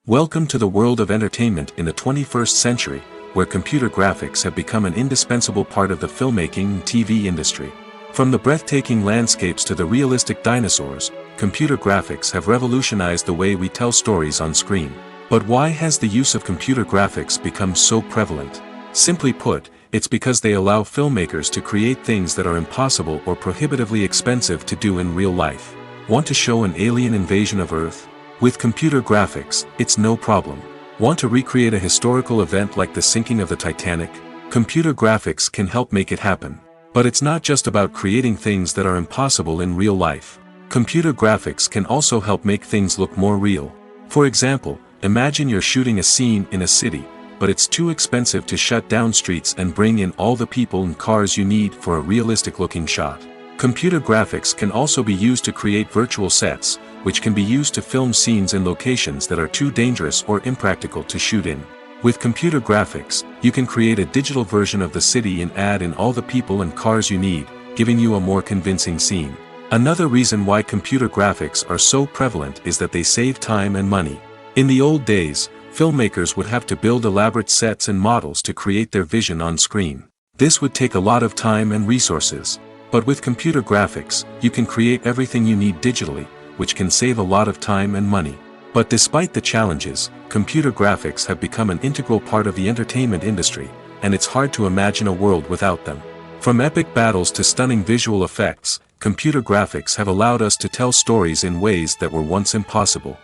Welcome to the world of entertainment in the 21st century, where computer graphics have become an indispensable part of the filmmaking and TV industry. From the breathtaking landscapes to the realistic dinosaurs, computer graphics have revolutionized the way we tell stories on screen. But why has the use of computer graphics become so prevalent? Simply put, it's because they allow filmmakers to create things that are impossible or prohibitively expensive to do in real life. Want to show an alien invasion of Earth? With computer graphics, it's no problem. Want to recreate a historical event like the sinking of the Titanic? Computer graphics can help make it happen. But it's not just about creating things that are impossible in real life. Computer graphics can also help make things look more real. For example, imagine you're shooting a scene in a city, but it's too expensive to shut down streets and bring in all the people and cars you need for a realistic-looking shot. Computer graphics can also be used to create virtual sets, which can be used to film scenes in locations that are too dangerous or impractical to shoot in. With computer graphics, you can create a digital version of the city and add in all the people and cars you need, giving you a more convincing scene. Another reason why computer graphics are so prevalent is that they save time and money. In the old days, filmmakers would have to build elaborate sets and models to create their vision on screen. This would take a lot of time and resources. But with computer graphics, you can create everything you need digitally, which can save a lot of time and money. But despite the challenges, computer graphics have become an integral part of the entertainment industry, and it's hard to imagine a world without them. From epic battles to stunning visual effects, computer graphics have allowed us to tell stories in ways that were once impossible.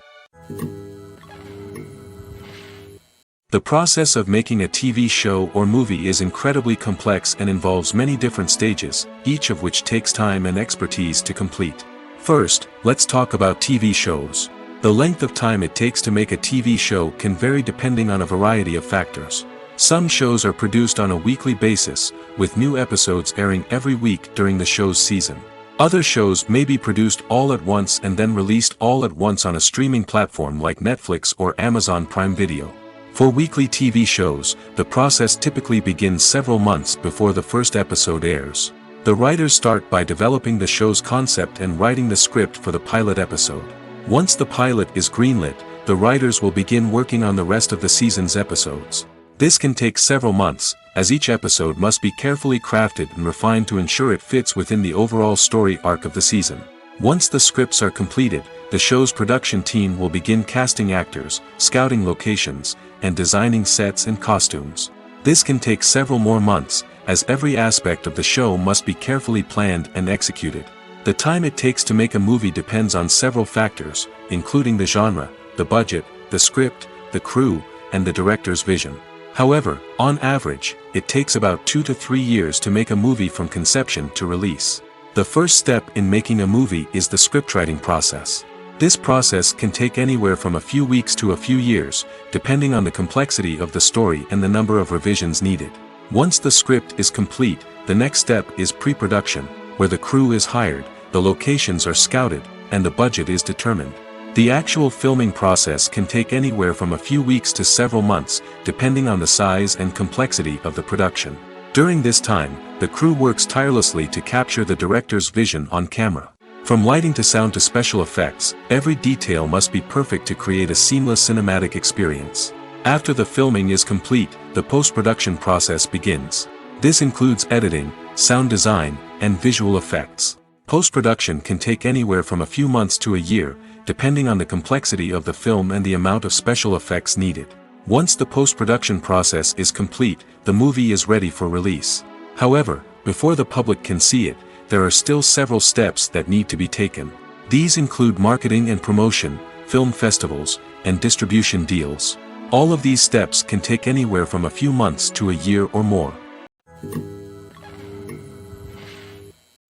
The process of making a TV show or movie is incredibly complex and involves many different stages, each of which takes time and expertise to complete. First, let's talk about TV shows. The length of time it takes to make a TV show can vary depending on a variety of factors. Some shows are produced on a weekly basis, with new episodes airing every week during the show's season. Other shows may be produced all at once and then released all at once on a streaming platform like Netflix or Amazon Prime Video. For weekly TV shows, the process typically begins several months before the first episode airs. The writers start by developing the show's concept and writing the script for the pilot episode. Once the pilot is greenlit, the writers will begin working on the rest of the season's episodes. This can take several months, as each episode must be carefully crafted and refined to ensure it fits within the overall story arc of the season. Once the scripts are completed, the show's production team will begin casting actors, scouting locations, and designing sets and costumes. This can take several more months, as every aspect of the show must be carefully planned and executed. The time it takes to make a movie depends on several factors, including the genre, the budget, the script, the crew, and the director's vision. However, on average, it takes about 2 to 3 years to make a movie from conception to release. The first step in making a movie is the scriptwriting process. This process can take anywhere from a few weeks to a few years, depending on the complexity of the story and the number of revisions needed. Once the script is complete, the next step is pre-production, where the crew is hired, the locations are scouted, and the budget is determined. The actual filming process can take anywhere from a few weeks to several months, depending on the size and complexity of the production. During this time, the crew works tirelessly to capture the director's vision on camera. From lighting to sound to special effects, every detail must be perfect to create a seamless cinematic experience. After the filming is complete, the post-production process begins. This includes editing, sound design, and visual effects. Post-production can take anywhere from a few months to a year, depending on the complexity of the film and the amount of special effects needed. Once the post-production process is complete, the movie is ready for release. However, before the public can see it, there are still several steps that need to be taken. These include marketing and promotion, film festivals, and distribution deals. All of these steps can take anywhere from a few months to a year or more.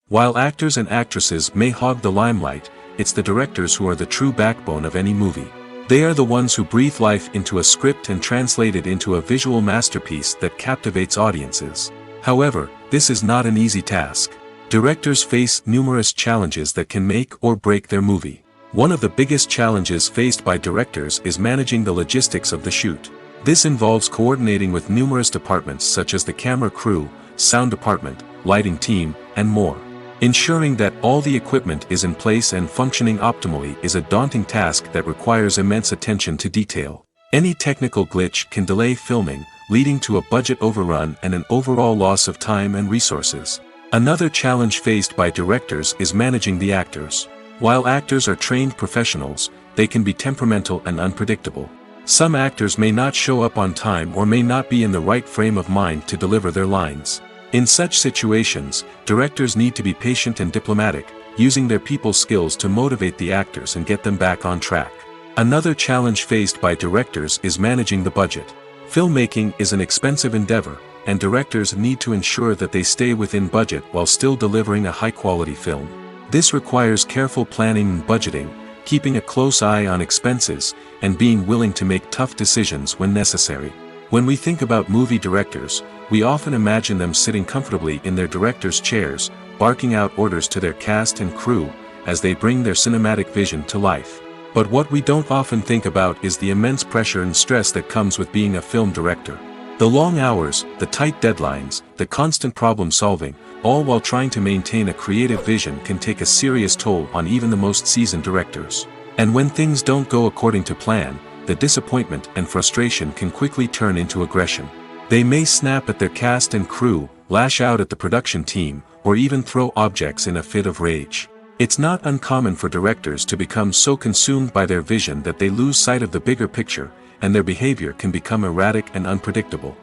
While actors and actresses may hog the limelight, it's the directors who are the true backbone of any movie. They are the ones who breathe life into a script and translate it into a visual masterpiece that captivates audiences. However, this is not an easy task. Directors face numerous challenges that can make or break their movie. One of the biggest challenges faced by directors is managing the logistics of the shoot. This involves coordinating with numerous departments such as the camera crew, sound department, lighting team, and more. Ensuring that all the equipment is in place and functioning optimally is a daunting task that requires immense attention to detail. Any technical glitch can delay filming, leading to a budget overrun and an overall loss of time and resources. Another challenge faced by directors is managing the actors. While actors are trained professionals, they can be temperamental and unpredictable. Some actors may not show up on time or may not be in the right frame of mind to deliver their lines. In such situations, directors need to be patient and diplomatic, using their people skills to motivate the actors and get them back on track. Another challenge faced by directors is managing the budget. Filmmaking is an expensive endeavor, and directors need to ensure that they stay within budget while still delivering a high-quality film. This requires careful planning and budgeting, keeping a close eye on expenses, and being willing to make tough decisions when necessary. When we think about movie directors, we often imagine them sitting comfortably in their director's chairs, barking out orders to their cast and crew, as they bring their cinematic vision to life. But what we don't often think about is the immense pressure and stress that comes with being a film director. The long hours, the tight deadlines, the constant problem solving, all while trying to maintain a creative vision can take a serious toll on even the most seasoned directors. And when things don't go according to plan, the disappointment and frustration can quickly turn into aggression. They may snap at their cast and crew, lash out at the production team, or even throw objects in a fit of rage. It's not uncommon for directors to become so consumed by their vision that they lose sight of the bigger picture, and their behavior can become erratic and unpredictable.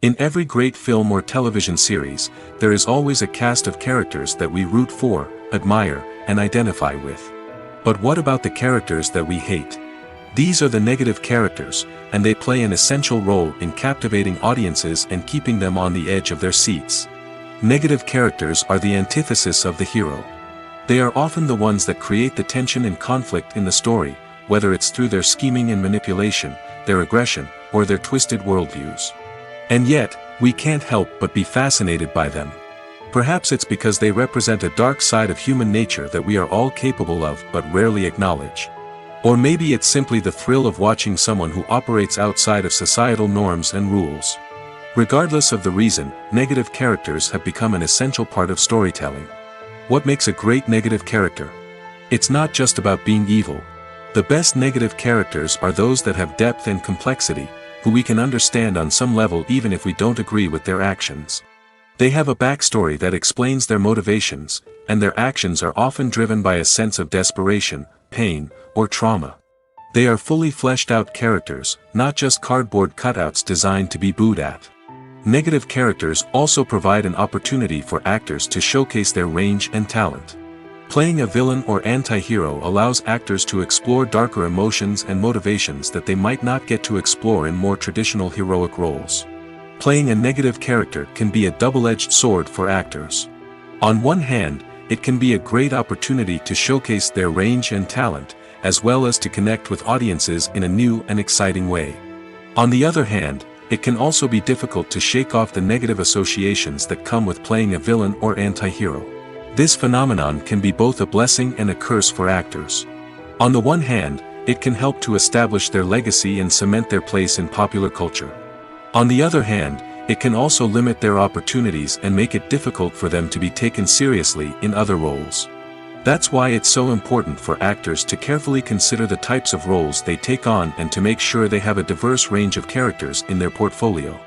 In every great film or television series, there is always a cast of characters that we root for, admire, and identify with. But what about the characters that we hate? These are the negative characters, and they play an essential role in captivating audiences and keeping them on the edge of their seats. Negative characters are the antithesis of the hero. They are often the ones that create the tension and conflict in the story, whether it's through their scheming and manipulation, their aggression, or their twisted worldviews. And yet, we can't help but be fascinated by them. Perhaps it's because they represent a dark side of human nature that we are all capable of but rarely acknowledge. Or maybe it's simply the thrill of watching someone who operates outside of societal norms and rules. Regardless of the reason, negative characters have become an essential part of storytelling. What makes a great negative character? It's not just about being evil. The best negative characters are those that have depth and complexity, who we can understand on some level even if we don't agree with their actions. They have a backstory that explains their motivations, and their actions are often driven by a sense of desperation, pain, or trauma. They are fully fleshed out characters, not just cardboard cutouts designed to be booed at. Negative characters also provide an opportunity for actors to showcase their range and talent. Playing a villain or anti-hero allows actors to explore darker emotions and motivations that they might not get to explore in more traditional heroic roles. Playing a negative character can be a double-edged sword for actors. On one hand, it can be a great opportunity to showcase their range and talent, as well as to connect with audiences in a new and exciting way. On the other hand, it can also be difficult to shake off the negative associations that come with playing a villain or anti-hero. This phenomenon can be both a blessing and a curse for actors. On the one hand, it can help to establish their legacy and cement their place in popular culture. On the other hand, it can also limit their opportunities and make it difficult for them to be taken seriously in other roles. That's why it's so important for actors to carefully consider the types of roles they take on and to make sure they have a diverse range of characters in their portfolio.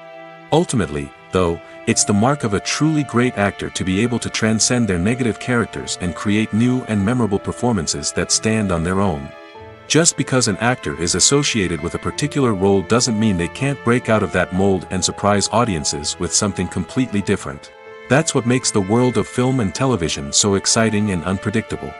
Ultimately, though, it's the mark of a truly great actor to be able to transcend their negative characters and create new and memorable performances that stand on their own. Just because an actor is associated with a particular role doesn't mean they can't break out of that mold and surprise audiences with something completely different. That's what makes the world of film and television so exciting and unpredictable.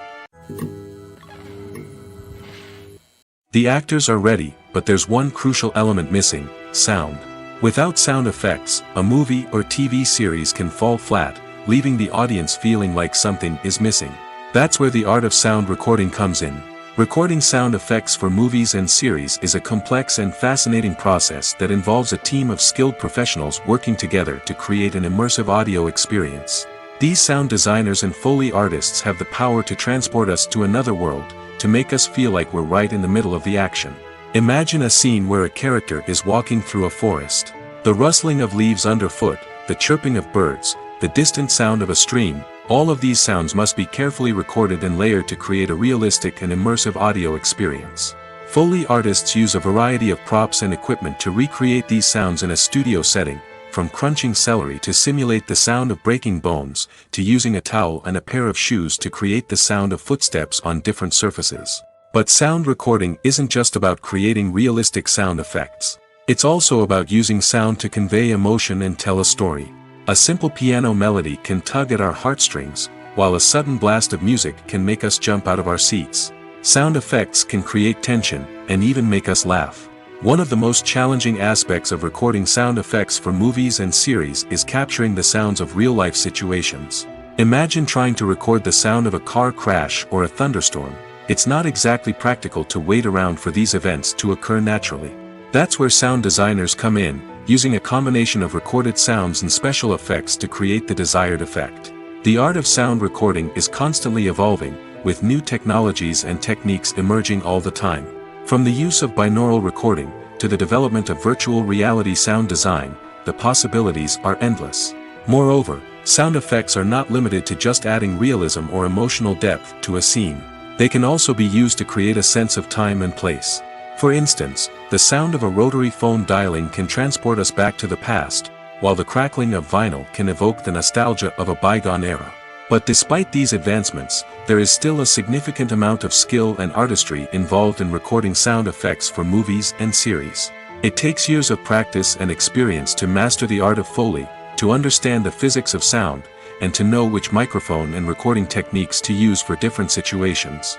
The actors are ready, but there's one crucial element missing: sound. Without sound effects, a movie or TV series can fall flat, leaving the audience feeling like something is missing. That's where the art of sound recording comes in. Recording sound effects for movies and series is a complex and fascinating process that involves a team of skilled professionals working together to create an immersive audio experience. These sound designers and Foley artists have the power to transport us to another world, to make us feel like we're right in the middle of the action. Imagine a scene where a character is walking through a forest. The rustling of leaves underfoot, the chirping of birds, the distant sound of a stream. All of these sounds must be carefully recorded and layered to create a realistic and immersive audio experience. Foley artists use a variety of props and equipment to recreate these sounds in a studio setting, from crunching celery to simulate the sound of breaking bones, to using a towel and a pair of shoes to create the sound of footsteps on different surfaces. But sound recording isn't just about creating realistic sound effects. It's also about using sound to convey emotion and tell a story. A simple piano melody can tug at our heartstrings, while a sudden blast of music can make us jump out of our seats. Sound effects can create tension, and even make us laugh. One of the most challenging aspects of recording sound effects for movies and series is capturing the sounds of real-life situations. Imagine trying to record the sound of a car crash or a thunderstorm. It's not exactly practical to wait around for these events to occur naturally. That's where sound designers come in, using a combination of recorded sounds and special effects to create the desired effect. The art of sound recording is constantly evolving, with new technologies and techniques emerging all the time. From the use of binaural recording, to the development of virtual reality sound design, the possibilities are endless. Moreover, sound effects are not limited to just adding realism or emotional depth to a scene. They can also be used to create a sense of time and place. For instance, the sound of a rotary phone dialing can transport us back to the past, while the crackling of vinyl can evoke the nostalgia of a bygone era. But despite these advancements, there is still a significant amount of skill and artistry involved in recording sound effects for movies and series. It takes years of practice and experience to master the art of Foley, to understand the physics of sound, and to know which microphone and recording techniques to use for different situations.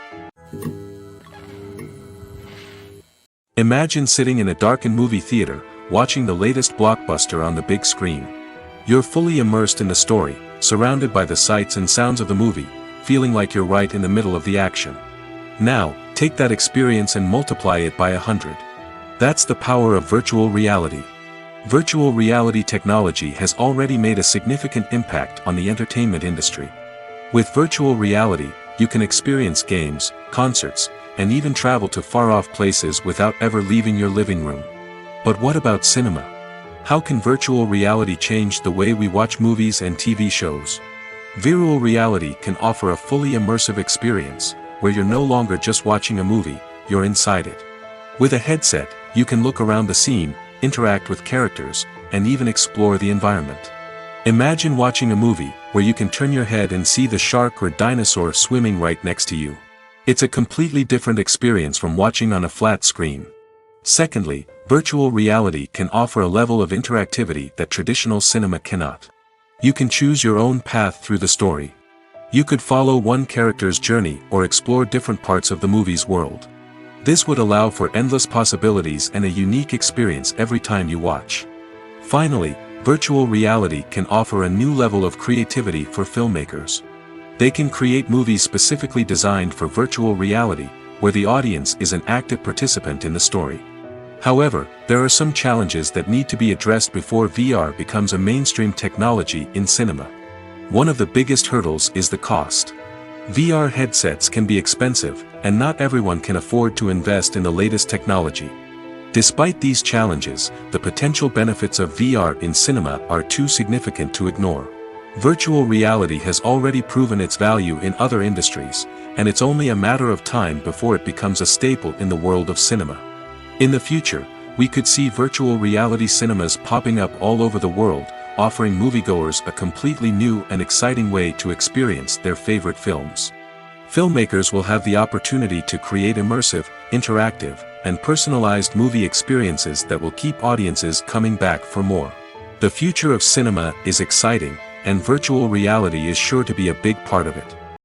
Imagine sitting in a darkened movie theater, watching the latest blockbuster on the big screen. You're fully immersed in the story, surrounded by the sights and sounds of the movie, feeling like you're right in the middle of the action. Now, take that experience and multiply it by 100. That's the power of virtual reality. Virtual reality technology has already made a significant impact on the entertainment industry. With virtual reality, you can experience games, concerts, and even travel to far-off places without ever leaving your living room. But what about cinema? How can virtual reality change the way we watch movies and TV shows? Virtual reality can offer a fully immersive experience, where you're no longer just watching a movie, you're inside it. With a headset, you can look around the scene, interact with characters, and even explore the environment. Imagine watching a movie, where you can turn your head and see the shark or dinosaur swimming right next to you. It's a completely different experience from watching on a flat screen. Secondly, virtual reality can offer a level of interactivity that traditional cinema cannot. You can choose your own path through the story. You could follow one character's journey or explore different parts of the movie's world. This would allow for endless possibilities and a unique experience every time you watch. Finally, virtual reality can offer a new level of creativity for filmmakers. They can create movies specifically designed for virtual reality, where the audience is an active participant in the story. However, there are some challenges that need to be addressed before VR becomes a mainstream technology in cinema. One of the biggest hurdles is the cost. VR headsets can be expensive, and not everyone can afford to invest in the latest technology. Despite these challenges, the potential benefits of VR in cinema are too significant to ignore. Virtual reality has already proven its value in other industries, and it's only a matter of time before it becomes a staple in the world of cinema. In the future, we could see virtual reality cinemas popping up all over the world, offering moviegoers a completely new and exciting way to experience their favorite films. Filmmakers will have the opportunity to create immersive, interactive, and personalized movie experiences that will keep audiences coming back for more. The future of cinema is exciting, and virtual reality is sure to be a big part of it.